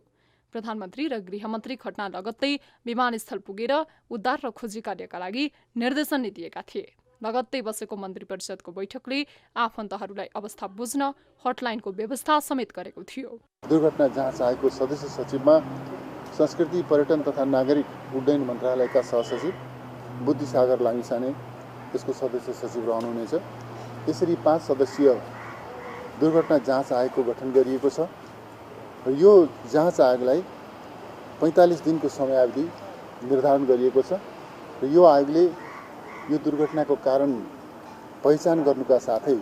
प्रधानमन्त्री र गृहमन्त्री घटना लगत्तै विमानस्थल पुगेर उद्धार र खोजी कार्यका लागि निर्देशन दिएका थिए। लगत्तै बसेको मन्त्री परिषदको बैठकले आफन्तहरूलाई अवस्था बुझ्न हटलाइनको व्यवस्था समेत गरेको थियो। दुर्घटना जाँच आयोगको सदस्य सचिवमा संस्कृति, पर्यटन तथा नागरिक उड्डयन मन्त्रालयका सहसचिव बुद्धिसागर लामिछाने त्यसको सदस्य सचिव रहनुहुनेछ। यसरी 5 सदस्यीय दुर्घटना जाँच आयोगको गठन गरिएको छ। यो जाँच आयोगलाई 45 दिनको समयावधि निर्धारण गरिएको छ र यो आयोगले यो दुर्घटनाको कारण पहिचान गर्नुका साथै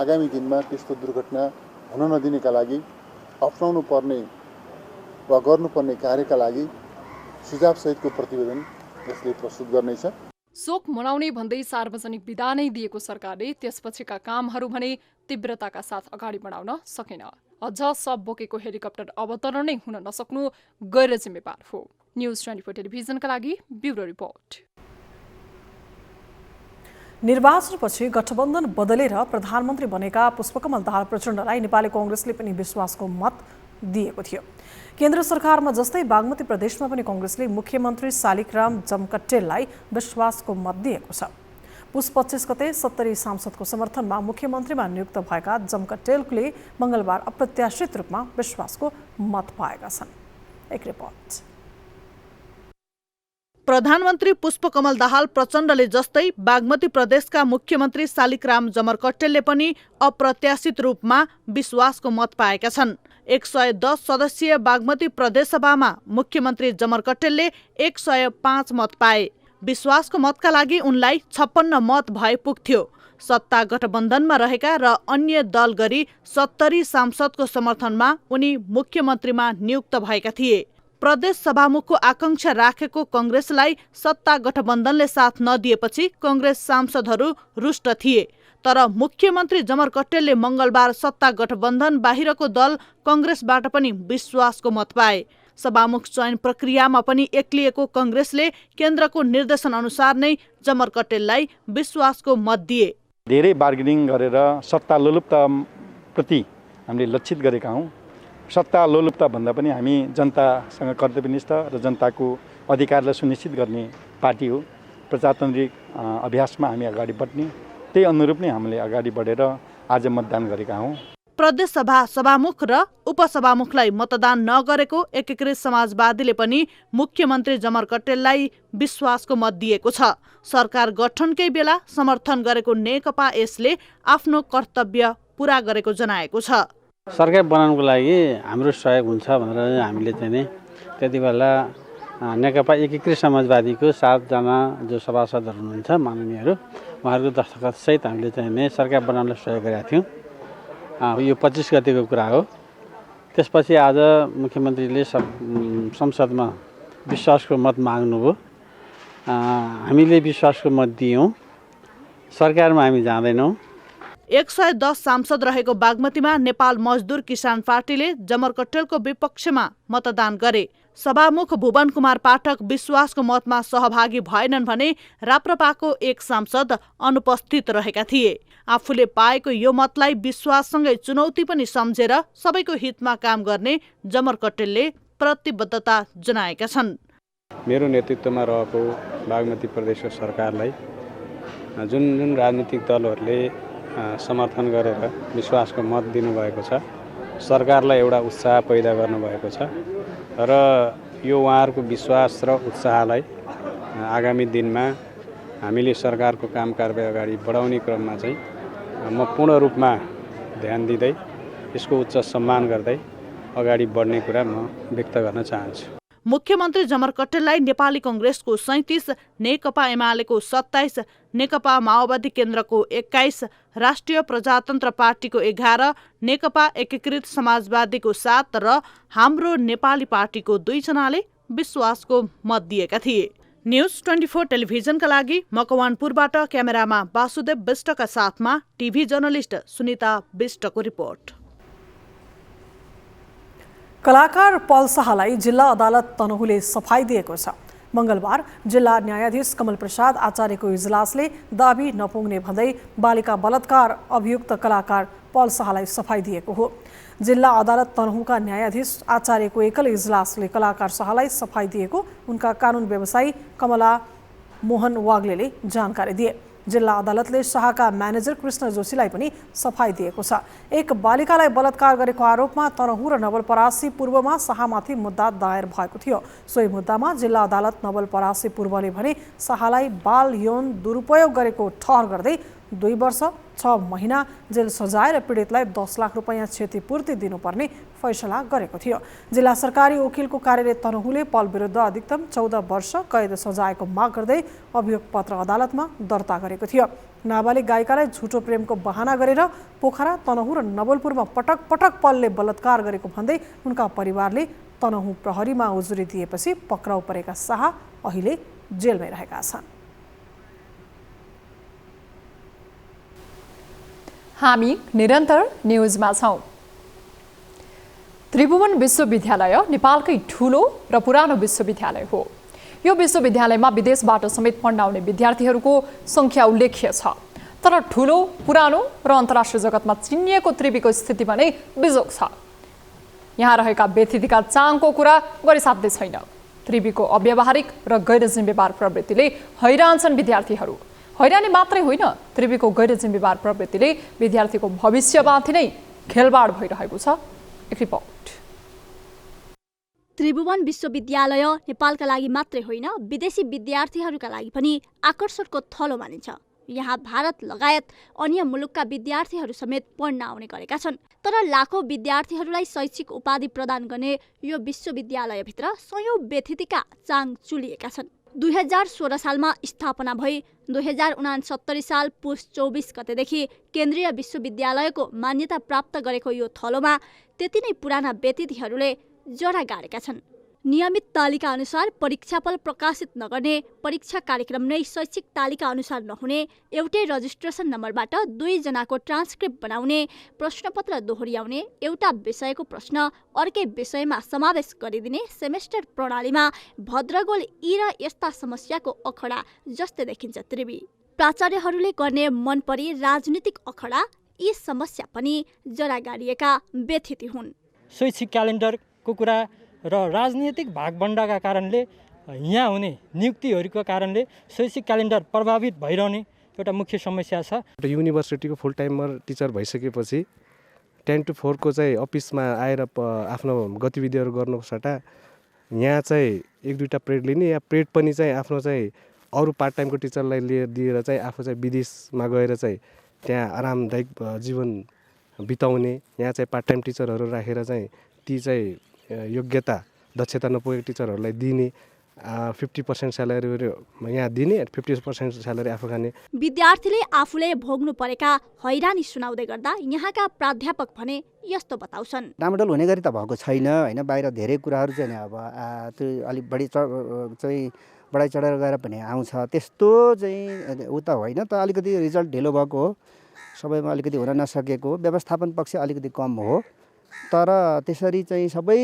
आगामी दिनमा त्यस्तो दुर्घटना हुन नदिनेका लागि अपनाउनु पर्ने वा गर्नुपर्ने कार्यका लागि सुझावसहितको प्रतिवेदन यसले प्रस्तुत गर्नेछ। शोक मनाउने भन्दै सार्वजनिक विदा नै दिएको सरकारले त्यसपछिका कामहरू भने तीव्रताका साथ अगाडि बढाउन सकेन। अझ सब बोकेको हेलिकप्टर अवतरणै हुन नसक्नु गैर जिम्मेवार हो। न्युज 24 टेलिभिजनका लागि ब्युरो रिपोर्ट। निर्वाचनपछि गठबन्धन बदलेर प्रधानमन्त्री बनेका पुष्पकमल दाहाल प्रचण्डलाई नेपाली कांग्रेसले पनि विश्वासको मत दिएको थियो। केन्द्र सरकारमा जस्तै बागमती प्रदेशमा पनि कांग्रेसले मुख्यमन्त्री शालिग्राम जमकट्टेललाई विश्वासको मत दिएको छ। पुस 25 गते 70 सांसदको समर्थनमा मुख्यमन्त्रीमा नियुक्त भएका जमकट्टेलले मंगलबार अप्रत्याशित रूपमा विश्वासको मत पाएका छन्। एक रिपोर्ट। प्रधानमन्त्री पुष्पकमल दाहाल प्रचण्डले जस्तै बागमती प्रदेशका मुख्यमन्त्री शालिग्राम जमकट्टेलले पनि अप्रत्याशित रूपमा विश्वासको मत पाएका छन्। 110 सदस्यीय बागमती प्रदेशसभामा मुख्यमन्त्री जमकट्टेलले 105 मत पाए। विश्वासको मतका लागि उनलाई 56 मत भए पुग्थ्यो। सत्ता गठबन्धनमा रहेका र अन्य दल गरी 70 सांसदको समर्थनमा उनी मुख्यमन्त्रीमा नियुक्त भएका थिए। प्रदेश सभामुखको आकांक्षा राखेको कांग्रेसलाई सत्ता गठबन्धनले साथ नदिएपछि कांग्रेस सांसदहरू रुष्ट थिए। तर मुख्यमन्त्री जमकट्टेलले मंगलबार सत्ता गठबन्धन बाहिरको दल कांग्रेसबाट पनि विश्वासको मत पाए। सभामुख चयन प्रक्रियामा पनि एक्लिएको कांग्रेसले केन्द्रको निर्देशन अनुसार नै जमकट्टेललाई विश्वासको मत दिए। धेरै बार्गेनिङ गरेर सत्ता लोलुपताप्रति हामीले लक्षित गरेका हौँ। सत्ता लोलुपता भन्दा पनि हामी जनतासँग कर्तव्यनिष्ठ र जनताको अधिकारलाई सुनिश्चित गर्ने पार्टी हो। प्रजातान्त्रिक अभ्यासमा हामी अगाडि बढ्ने, त्यही अनुरूप नै हामीले अगाडि बढेर आज मतदान गरेका हौँ। प्रदेश सभा सभामुख र उपसभामुखलाई मतदान नगरेको एकीकृत समाजवादीले पनि मुख्यमन्त्री जमकट्टेललाई विश्वासको मत दिएको छ। सरकार गठनकै बेला समर्थन गरेको नेकपा यसले आफ्नो कर्तव्य पूरा गरेको जनाएको छ। सरकार बनाउनको लागि हाम्रो सहयोग हुन्छ भनेर हामीले चाहिँ नि त्यति बेला नेकपा एकीकृत समाजवादीको 7 जना जो सभासदहरू हुनुहुन्छ माननीयहरू, उहाँहरूको दस्तखतसहित हामीले चाहिँ नि सरकार बनाउनलाई सहयोग गरेका थियौँ। यो 25 गतेको कुरा हो। त्यसपछि आज मुख्यमन्त्रीले संसदमा विश्वासको मत माग्नुभयो। हामीले विश्वासको मत दियौँ। सरकारमा हामी जाँदैनौँ। 110 सांसद रहेको बागमतीमा नेपाल मजदुर किसान पार्टीले जमकट्टेलको विपक्षमा मतदान गरे। सभामुख भुवन कुमार पाठक विश्वासको मतमा सहभागी भएनन् भने राप्रपाको एक सांसद अनुपस्थित रहेका थिए। आफूले पाएको यो मतलाई विश्वाससँगै चुनौती पनि सम्झेर सबैको हितमा काम गर्ने जमकट्टेलले प्रतिबद्धता जनाएका छन्। मेरो नेतृत्वमा रहेको बागमती प्रदेशको सरकारलाई जुन राजनीतिक दलहरूले समर्थन गरेर विश्वासको मत दिनुभएको छ, सरकारलाई एउटा उत्साह पैदा गर्नुभएको छ र यो उहाँहरूको विश्वास र उत्साहलाई आगामी दिनमा हामीले सरकारको काम कारबाही अगाडि बढाउने क्रममा चाहिँ म पूर्ण रूपमा ध्यान दिँदै यसको उच्च सम्मान गर्दै अगाडि बढ्ने कुरा म व्यक्त गर्न चाहन्छु। मुख्यमन्त्री जमकट्टेललाई नेपाली कांग्रेसको 37, नेकपा एमालेको 27, नेकपा माओवादी केन्द्रको 21, राष्ट्रिय प्रजातन्त्र पार्टीको 11, नेकपा एकीकृत समाजवादीको 7 र हाम्रो नेपाली पार्टीको 2 जनाले विश्वासको मत दिएका थिए। न्युज 24 टेलिभिजनका लागि मकवानपुरबाट क्यामेरामा वासुदेव विष्टका साथमा टिभी जर्नलिस्ट सुनिता विष्टको रिपोर्ट। कलाकार पल शाहलाई जिल्ला अदालत तनहुले सफाई दिएको छ। मंगलबार जिल्ला न्यायाधीश कमल प्रसाद आचार्यको इजलासले दाबी नपुग्ने भन्दै बालिका बलात्कार अभियुक्त कलाकार पल शाहलाई सफाई दिएको हो। जिल्ला अदालत तनहुँका न्यायाधीश आचार्यको एकल इजलासले कलाकार शाहलाई सफाई दिएको उनका कानुन व्यवसायी कमला मोहन वाग्लेले जानकारी दिए। जिल्ला अदालतले शाहका म्यानेजर कृष्ण जोशीलाई पनि सफाई दिएको छ। एक बालिकालाई बलात्कार गरेको आरोपमा तनहुँ र नवलपरासी पूर्वमा शाहमाथि मुद्दा दायर भएको थियो। सोही मुद्दामा जिल्ला अदालत नवलपरासी पूर्वले भने शाहलाई बाल यौन दुरुपयोग गरेको ठहर गर्दै 2 वर्ष 6 महिना जेल सजाय र पीडितलाई 10 लाख रुपैयाँ क्षतिपूर्ति दिनुपर्ने फैसला गरेको थियो। जिल्ला सरकारी वकिलको कार्यालय तनहुँले पल विरुद्ध अधिकतम 14 वर्ष कैद सजायको माग गर्दै अभियोग पत्र अदालतमा दर्ता गरेको थियो। नाबालिग गायिकालाई झुटो प्रेमको बहाना गरेर पोखरा, तनहुँ र नवलपुरमा पटक पटक पलले बलात्कार गरेको भन्दै उनका परिवारले तनहुँ प्रहरीमा उजुरी दिएपछि पक्राउ परेका शाह अहिले जेलमै रहेका छन्। हामी निरन्तर न्युजमा छौं। त्रिभुवन विश्वविद्यालय नेपालकै ठूलो र पुरानो विश्वविद्यालय हो। यो विश्वविद्यालयमा विदेशबाट समेत पढ्न आउने विद्यार्थीहरूको संख्या उल्लेख्य छ। तर ठूलो, पुरानो र अन्तर्राष्ट्रिय जगतमा चिनिएको त्रिवीको स्थिति भने बिजोग छ। यहाँ रहेका व्यतिथिका चाङको कुरा गरिसाध्दै छैन। त्रिवीको अव्यावहारिक र गैर जिम्मेवार प्रवृत्तिले हैरान छन् विद्यार्थीहरू। हैरानी मात्रै होइन, त्रिवीको गैर जिम्मेवार प्रवृत्तिले विद्यार्थीको भविष्यमाथि नै खेलबाड भइरहेको छ। एक रिपोर्ट। त्रिभुवन विश्वविद्यालय नेपालका लागि मात्रै होइन, विदेशी विद्यार्थीहरूका लागि पनि आकर्षणको थलो मानिन्छ। यहाँ भारत लगायत अन्य मुलुकका विद्यार्थीहरू समेत पढ्न आउने गरेका छन्। तर लाखौं विद्यार्थीहरूलाई शैक्षिक उपाधि प्रदान गर्ने यो विश्वविद्यालयभित्र सयौं व्यतिथिका चाङ चुलिएका छन्। 2016 सालमा स्थापना भई 2069 साल पुस 24 गतेदेखि केन्द्रीय विश्वविद्यालयको मान्यता प्राप्त गरेको यो थलोमा त्यति नै पुराना व्यतिथिहरूले जरा गाडेका छन्। नियमित तालिका अनुसार परीक्षाफल प्रकाशित नगर्ने, परीक्षा कार्यक्रम नै शैक्षिक तालिका अनुसार नहुने, एउटै रजिस्ट्रेसन नम्बरबाट 2 जनाको ट्रान्सक्रिप्ट बनाउने, प्रश्नपत्र दोहोर्याउने, एउटा विषयको प्रश्न अर्कै विषयमा समावेश गरिदिने सेमेस्टर प्रणालीमा भद्रगोल यी र यस्ता समस्याको अखडा जस्तै देखिन्छ त्रिवी। प्राचार्यहरूले गर्ने मनपरी राजनीतिक अखडा यी समस्या पनि जरा गाडिएका व्यतिथि हुन्। शैक्षिक क्यालेन्डरको कुरा र राजनीतिक भागबण्डाका कारणले यहाँ हुने नियुक्तिहरूको कारणले शैक्षिक क्यालेन्डर प्रभावित भइरहने एउटा मुख्य समस्या छ। युनिभर्सिटीको फुल टाइमर टिचर भइसकेपछि 10 to 4 को चाहिँ अफिसमा आएर आफ्नो गतिविधिहरू गर्नुको सट्टा यहाँ चाहिँ 1-2टा प्रेड लिने या प्रेड पनि चाहिँ आफ्नो चाहिँ अरू पार्ट टाइमको टिचरलाई दिएर चाहिँ आफू चाहिँ विदेशमा गएर चाहिँ त्यहाँ आरामदायक जीवन बिताउने, यहाँ चाहिँ पार्ट टाइम टिचरहरू राखेर चाहिँ ती चाहिँ योग्यता दक्षता नपुगेको टिचरहरूलाई दिने, 50% स्यालेरी यहाँ दिने, 50% स्यालेरी आफू खाने। विद्यार्थीले आफूले भोग्नु परेका हैरानी सुनाउँदै गर्दा यहाँका प्राध्यापक भने यस्तो बताउँछन्। डामाडोल हुने गरी त भएको छैन होइन, बाहिर धेरै कुराहरू चाहिँ अब त्यो अलिक बढी चाहिँ बढाइ चढेर गएर पनि आउँछ, त्यस्तो चाहिँ उता होइन त। अलिकति रिजल्ट ढिलो भएको हो, सबैमा अलिकति हुन नसकेको, व्यवस्थापन पक्ष अलिकति कम हो। तर त्यसरी चाहिँ सबै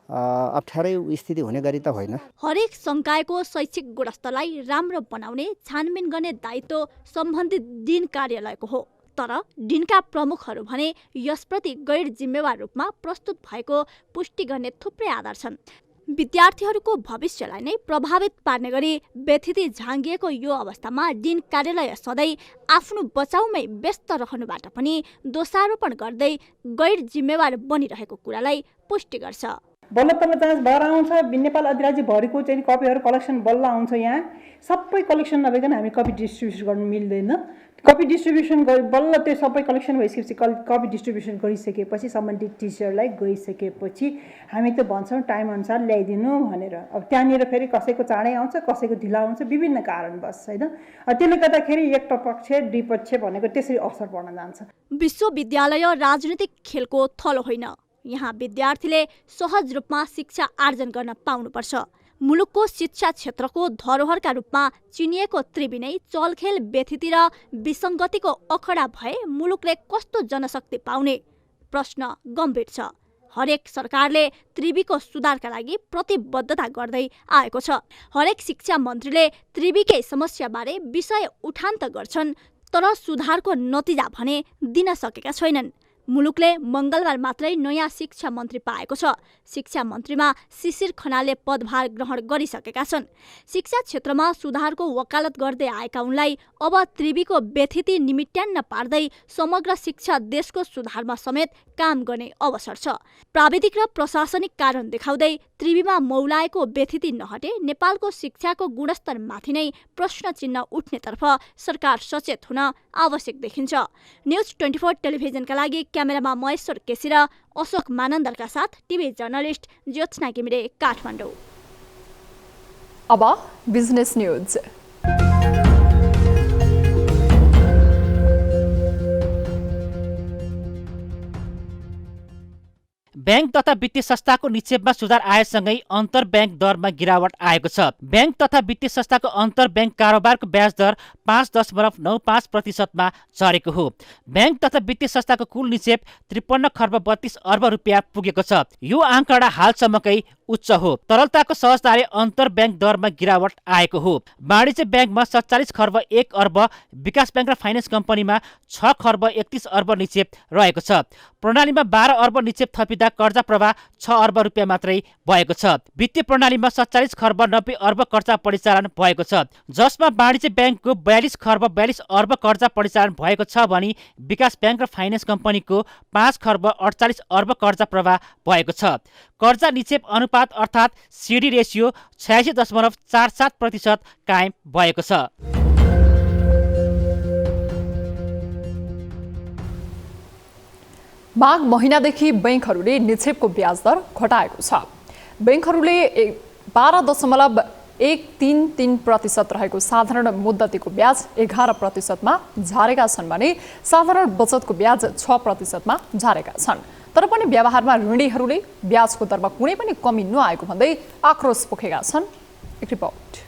अप्ठ्यारै स्थिति हुने गरी त होइन। हरेक संकायको शैक्षिक गुणस्तरलाई राम्रो बनाउने, छानबिन गर्ने दायित्व सम्बन्धित डिन कार्यालयको हो। तर डिनका प्रमुखहरू भने यसप्रति गैर जिम्मेवार रूपमा प्रस्तुत भएको पुष्टि गर्ने थुप्रै आधार छन्। विद्यार्थीहरूको भविष्यलाई नै प्रभावित पार्ने गरी व्यथिति झाँगिएको यो अवस्थामा डिन कार्यालय सधैँ आफ्नो बचाउमै व्यस्त रहनुबाट पनि दोषारोपण गर्दै गैर जिम्मेवार बनिरहेको कुरालाई पुष्टि गर्छ। बल्ल तल्ल जाँच भएर आउँछ, नेपाल अधिराज्यभरिको चाहिँ कपीहरू कलेक्सन बल्ल आउँछ। यहाँ सबै कलेक्सन नभइकन हामी कपी डिस्ट्रिब्युसन गर्नु मिल्दैन। कपी डिस्ट्रिब्युसन बल्ल त्यो सबै कलेक्सन भइसकेपछि कपी डिस्ट्रिब्युसन गरिसकेपछि सम्बन्धित टिचरलाई गइसकेपछि हामी त भन्छौँ टाइम अनुसार ल्याइदिनु भनेर। अब त्यहाँनिर फेरि कसैको चाँडै आउँछ, कसैको ढिला आउँछ, विभिन्न कारणवश होइन। त्यसले गर्दाखेरि एक पक्ष द्विपक्ष भनेको त्यसरी असर पर्न जान्छ। विश्वविद्यालय राजनीतिक खेलको थलो होइन। यहाँ विद्यार्थीले सहज रूपमा शिक्षा आर्जन गर्न पाउनुपर्छ। मुलुकको शिक्षा क्षेत्रको धरोहरका रूपमा चिनिएको त्रिवी नै चलखेल व्यथिति र विसङ्गतिको अखडा भए मुलुकले कस्तो जनशक्ति पाउने प्रश्न गम्भीर छ। हरेक सरकारले त्रिवीको सुधारका लागि प्रतिबद्धता गर्दै आएको छ। हरेक शिक्षा मन्त्रीले त्रिवीकै समस्याबारे विषय उठान त गर्छन्, तर सुधारको नतिजा भने दिन सकेका छैनन्। मुलुकले मङ्गलबार मात्रै नयाँ शिक्षा मन्त्री पाएको छ। शिक्षा मन्त्रीमा शिशिर खनालले पदभार ग्रहण गरिसकेका छन्। शिक्षा क्षेत्रमा सुधारको वकालत गर्दै आएका उनलाई अब त्रिवीको व्यथिति निमिट्यान्न पार्दै समग्र शिक्षा देशको सुधारमा समेत काम गर्ने अवसर छ। प्राविधिक र प्रशासनिक कारण देखाउँदै त्रिवीमा मौलाएको व्यथिति नहटे नेपालको शिक्षाको गुणस्तरमाथि नै प्रश्न चिन्ह उठ्नेतर्फ सरकार सचेत हुन आवश्यक देखिन्छ। न्युज 24 टेलिभिजनका लागि क्यामेरामा महेश्वर केसी र अशोक मानन्दरका साथ टिभी जर्नलिस्ट ज्योत्सना घिमिरे काठमाडौँ। अब बिजनेस न्युज। बैंक तथा वित्तीय संस्थाको निक्षेपमा सुधार आएसँगै अन्तर्ब्याङ्क दरमा गिरावट आएको छ। बैंक तथा वित्तीय संस्थाको अन्तर्ब्याङ्क कारोबारको ब्याज दर 5.95% झरेको हो। बैंक तथा वित्तीय संस्थाको कुल निक्षेप 53 खर्ब 32 अर्ब रुपियाँ पुगेको छ। यो आँकडा हालसम्मकै उच्च हो। तरलताको सहजताले अन्तर्ब्याङ्क दरमा गिरावट आएको हो। वाणिज्य ब्याङ्कमा 47 खर्ब 1 अर्ब, विकास ब्याङ्क र फाइनेन्स कम्पनीमा 6 खर्ब 31 अर्ब निक्षेप रहेको छ। प्रणालीमा 12 अर्ब निक्षेप थपिँदा कर्जा प्रवाह 6 अर्ब रुपियाँ मात्रै भएको छ। वित्तीय प्रणालीमा 47 खर्ब 90 अर्ब कर्जा परिचालन भएको छ, जसमा वाणिज्य ब्याङ्कको 42 खर्ब 42 अर्ब कर्जा परिचालन भएको छ भने विकास ब्याङ्क र फाइनेन्स कम्पनीको 5 खर्ब 48 अर्ब कर्जा प्रवाह भएको छ। कर्जा निक्षेप अनुपात अर्थात् सिडी रेसियो 86.47% कायम भएको छ। माघ महिनादेखि बैंकहरूले निक्षेपको ब्याज दर घटाएको छ। बैंकहरूले 12.133% रहेको साधारण मुद्दतीको ब्याज 11%मा झारेका छन् भने साधारण बचतको ब्याज 6%मा झारेका छन्। तर पनि व्यवहारमा ऋणीहरूले ब्याजको दरमा कुनै पनि कमी नआएको भन्दै आक्रोश पोखेका छन्। एक रिपोर्ट।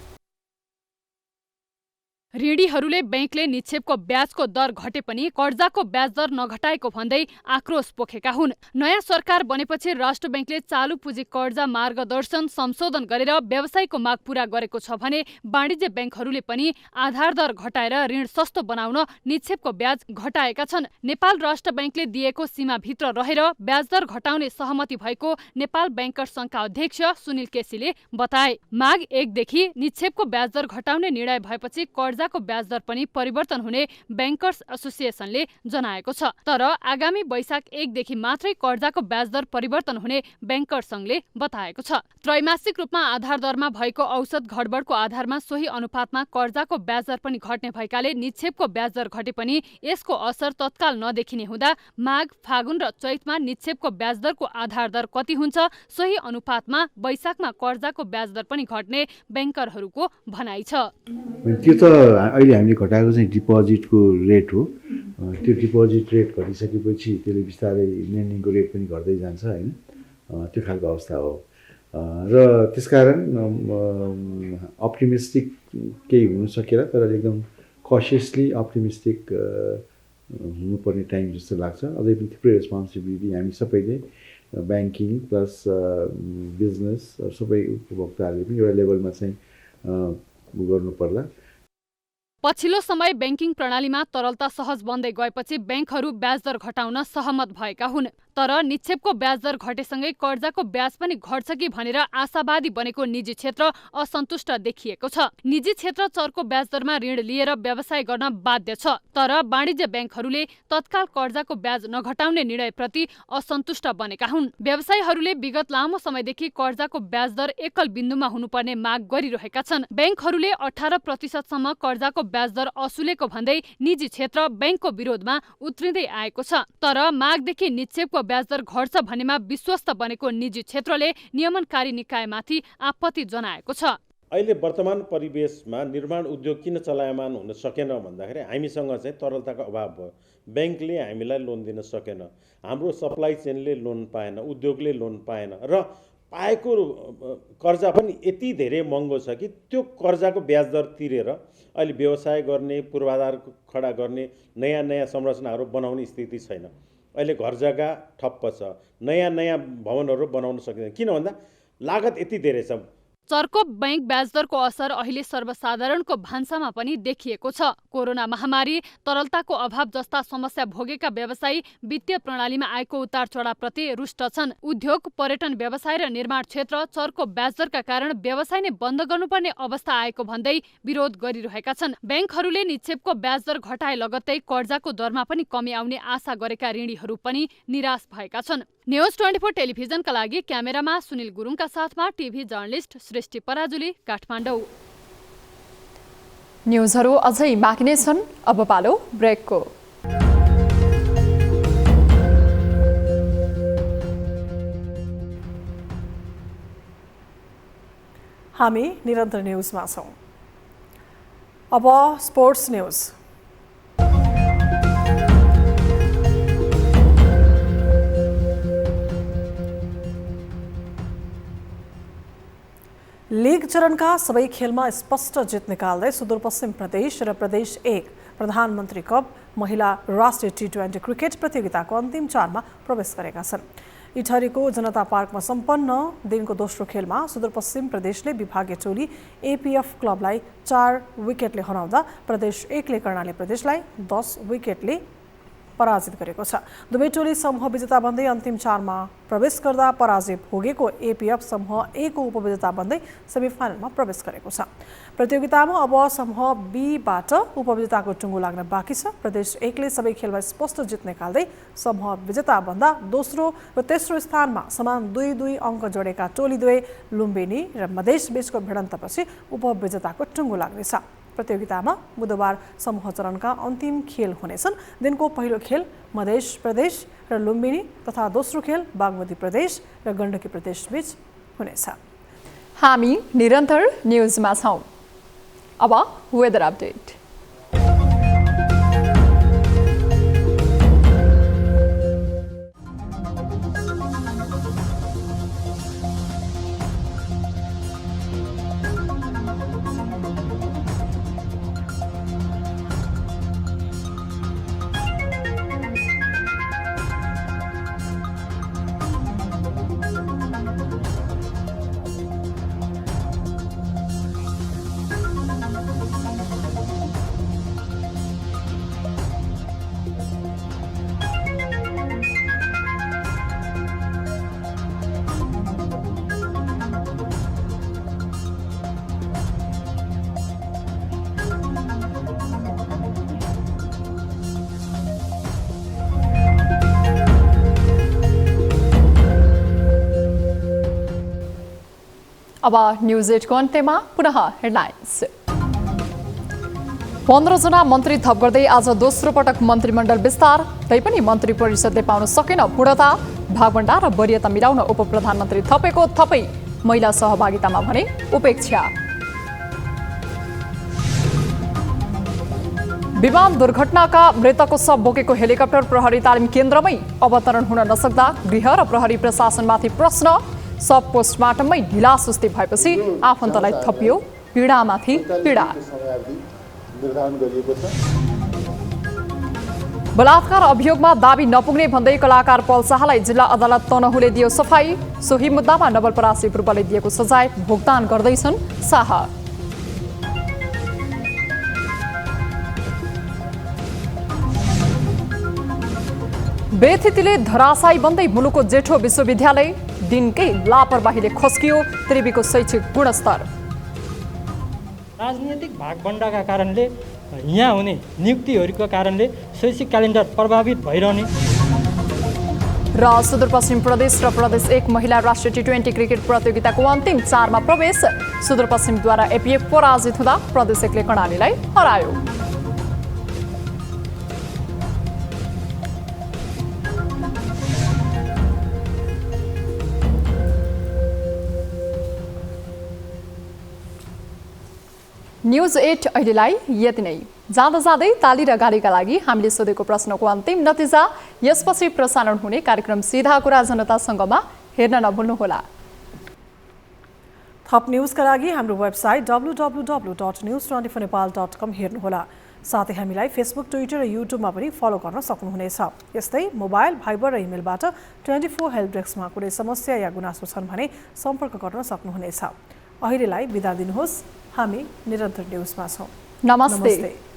ऋणीहरूले बैंकले निक्षेपको ब्याजको दर घटे पनि कर्जाको ब्याज दर नघटाएको भन्दै आक्रोश पोखेका हुन्। नयाँ सरकार बनेपछि राष्ट्र बैंकले चालु पुँजी कर्जा मार्गदर्शन संशोधन गरेर व्यवसायको माग पूरा गरेको छ भने वाणिज्य बैंकहरूले पनि आधार दर घटाएर ऋण सस्तो बनाउन निक्षेपको ब्याज घटाएका छन्। नेपाल राष्ट्र बैंकले दिएको सीमाभित्र रहेर ब्याज दर घटाउने सहमति भएको नेपाल बैंकर्स संघका अध्यक्ष सुनिल केसीले बताए। माघ 1 देखि निक्षेपको ब्याज दर घटाउने निर्णय भएपछि कर्जा को ब्याज दर पनि परिवर्तन हुने बैंकर्स एसोसिएसनले जनाएको छ। तर आगामी वैशाख 1 देखि मात्रै कर्जाको ब्याज दर परिवर्तन हुने बैंकर्स संघले बताएको छ। त्रैमासिक रूपमा आधार दरमा भएको औसत गडबडको आधारमा सोही अनुपातमा कर्जाको ब्याज दर पनि घट्ने भएकाले निक्षेपको ब्याज दर घटे पनि यसको असर तत्काल नदेखिने हुँदा माघ, फागुन र चैतमा निक्षेपको ब्याज दरको आधार दर कति हुन्छ सोही अनुपातमा वैशाखमा कर्जाको ब्याज दर पनि घट्ने बैंकरहरूको भनाइ छ। त्यो त अहिले हामीले घटाएको चाहिँ डिपोजिटको रेट हो। त्यो डिपोजिट रेट घटिसकेपछि त्यसले बिस्तारै लेन्डिङको रेट पनि घट्दै जान्छ हैन, त्यो खालको अवस्था हो। र त्यसकारण अप्टिमिस्टिक केही हुन सकेन, तर एकदम कसियसली अप्टिमिस्टिक हुनुपर्ने टाइम जस्तो लाग्छ। अझै पनि थुप्रै रेस्पोन्सिबिलिटी हामी सबैले ब्याङ्किङ प्लस बिजनेस सबै उपभोक्ताहरूले पनि एउटा लेभलमा चाहिँ गर्नु पर्ला। पछिल्लो समय बैंकिङ प्रणालीमा तरलता सहज बन्दै गएपछि बैंकहरू ब्याज दर घटाउन सहमत भएका हुन्। तर निक्षेपको ब्याज दर घटेसँगै कर्जाको ब्याज पनि घट्छ कि भनेर आशावादी बनेको निजी क्षेत्र असन्तुष्ट देखिएको छ। निजी क्षेत्र चर्को ब्याज दरमा ऋण लिएर व्यवसाय गर्न बाध्य छ। तर वाणिज्य बैंकहरूले तत्काल कर्जाको ब्याज नघटाउने निर्णयप्रति असन्तुष्ट बनेका हुन्। व्यवसायीहरूले विगत लामो समयदेखि कर्जाको ब्याज दर एकल बिन्दुमा हुनुपर्ने माग गरिरहेका छन्। बैंकहरूले 18% कर्जाको ब्याज दर असुलेको भन्दै निजी क्षेत्र बैंकको विरोधमा उत्रिँदै आएको छ। तर माघदेखि निक्षेपको ब्याज दर घट्छ भन्नेमा विश्वस्त बनेको निजी क्षेत्रले नियमनकारी निकायमाथि आपत्ति जनाएको छ। अहिले वर्तमान परिवेशमा निर्माण उद्योग किन चलायमान हुन सकेन भन्दाखेरि हामीसँग चाहिँ तरलताको अभाव भयो। बैंकले हामीलाई लोन दिन सकेन, हाम्रो सप्लाई चेनले लोन पाएन, उद्योगले लोन पाएन र पाएको कर्जा पनि यति धेरै महँगो छ कि त्यो कर्जाको ब्याज दर तिरेर अहिले व्यवसाय गर्ने, पूर्वाधार खडा गर्ने, नयाँ नयाँ संरचनाहरू बनाउने स्थिति छैन। अहिले घर जग्गा ठप्प छ, नयाँ नयाँ भवनहरू बनाउन सकिँदैन। किन भन्दा लागत यति धेरै छ। चर्को बैंक ब्याज दरको असर अहिले सर्वसाधारणको भान्सामा पनि देखिएको छ। कोरोना महामारी, तरलताको अभाव जस्ता समस्या भोगेका व्यवसायी वित्तीय प्रणालीमा आएको उतार चढावप्रति रुष्ट छन्। उद्योग, पर्यटन व्यवसाय र निर्माण क्षेत्र चर्को ब्याज दरका कारण व्यवसाय नै बन्द गर्नुपर्ने अवस्था आएको भन्दै विरोध गरिरहेका छन्। बैंकहरूले निक्षेपको ब्याज दर घटाए लगत्तै कर्जाको दरमा पनि कमी आउने आशा गरेका ऋणीहरू पनि निराश भएका छन्। न्युज 24 टेलिभिजनका लागि क्यामेरामा सुनिल गुरुङका साथमा टिभी जर्नलिस्ट सृष्टि पराजुली, काठमाडौँ। न्युजहरू अझै बाँकी नै छन्, अब पालो ब्रेकको। हामी निरन्तर न्युजमा छौँ। अब स्पोर्ट्स न्युज। लीग चरणका सबै खेलमा स्पष्ट जित निकाल्दै सुदूरपश्चिम प्रदेश र प्रदेश 1 प्रधानमन्त्री कप महिला राष्ट्रिय T20 क्रिकेट प्रतियोगिताको अन्तिम 4मा प्रवेश गरेका छन्। इटहरीको जनता पार्कमा सम्पन्न दिनको दोस्रो खेलमा सुदूरपश्चिम प्रदेशले विभागीय टोली APF क्लबलाई 4 विकेटले हराउँदा प्रदेश 1ले कर्णाली प्रदेशलाई 10 विकेटले पराजित गरेको छ। दुवै टोली समूह विजेता बन्दै अन्तिम 4मा प्रवेश गर्दा पराजय भोगेको APF समूह A को उपविजेता बन्दै सेमिफाइनलमा प्रवेश गरेको छ। प्रतियोगितामा अब समूह Bबाट उपविजेताको टुङ्गो लाग्न बाँकी छ। प्रदेश 1ले सबै खेलमा स्पष्ट जित निकाल्दै समूह विजेता बन्दा दोस्रो र तेस्रो स्थानमा समान 2-2 अङ्क जोडेका टोली दुवै लुम्बिनी र मधेस बीचको भिडन्तपछि उपविजेताको टुङ्गो लाग्नेछ। प्रतियोगितामा बुधबार समूह चरणका अन्तिम खेल हुनेछन्। दिनको पहिलो खेल मधेस प्रदेश र लुम्बिनी तथा दोस्रो खेल बागमती प्रदेश र गण्डकी प्रदेश बीच हुनेछ। हामी निरन्तर न्युजमा छौँ। अब वेदर अपडेट। अब न्युज 8को अन्त्यमा पुनः हेडलाइन्स। 15 जना मन्त्री थप गर्दै आज दोस्रो पटक मन्त्रीमण्डल विस्तार, तैपनि मन्त्री परिषदले पाउन सकेन पूर्णता। भागभण्डा र वरियता मिलाउन उपप्रधानमन्त्री थपेको थपै, महिला सहभागितामा भने उपेक्षा। विमान दुर्घटनाका मृतकको शव बोकेको हेलिकप्टर प्रहरी तालिम केन्द्रमै अवतरण हुन नसक्दा गृह र प्रहरी प्रशासनमाथि प्रश्न। सब पोस्टमार्टममै ढिलासुस्ती भएपछि आफन्तलाई थपियो पीडामाथि पीडा। बलात्कार अभियोगमा दाबी नपुग्ने भन्दै कलाकार पल शाहलाई जिल्ला अदालत तनहुले दियो सफाई। सोही मुद्दामा नवलपरासी पूर्वले दिएको सजाय भुक्तान गर्दैछन् शाह। बेथितिले धराशायी बन्दै मुलुकको जेठो विश्वविद्यालय, दिनकै लापरवाहीले खस्कियो त्रिवीको शैक्षिक गुणस्तर। राजनीतिक भागभण्डाका कारणले यहाँ हुने नियुक्तिहरूको कारणले शैक्षिक क्यालेन्डर प्रभावित भइरहने र सुदूरपश्चिम प्रदेश र प्रदेश 1 महिला राष्ट्रिय T20 क्रिकेट प्रतियोगिताको अन्तिम 4मा प्रवेश। सुदूरपश्चिमद्वारा APF पराजित हुँदा प्रदेश 1ले कर्णालीलाई हरायो। न्युज 8 अहिलेलाई यति नै। जाँदा जाँदै ताली र गालीका लागि हामीले सोधेको प्रश्नको अन्तिम नतिजा, यसपछि प्रसारण हुने कार्यक्रम सीधा कुरा जनतासँगमा हेर्न नभुल्नुहोला। थप न्युजका लागि हाम्रो वेबसाइट www.news24nepal.com हेर्नुहोला। साथै हामीलाई फेसबुक, ट्विटर र युट्युबमा पनि फलो गर्न सक्नुहुनेछ। यस्तै मोबाइल, भाइबर र इमेलबाट 24 हेल्प डेस्कमा कुनै समस्या या गुनासो छन् भने सम्पर्क गर्न सक्नुहुनेछ। अहिलेलाई बिदा दिनुहोस्। हामी निरन्तर न्युजमा छौँ। नमस्ते।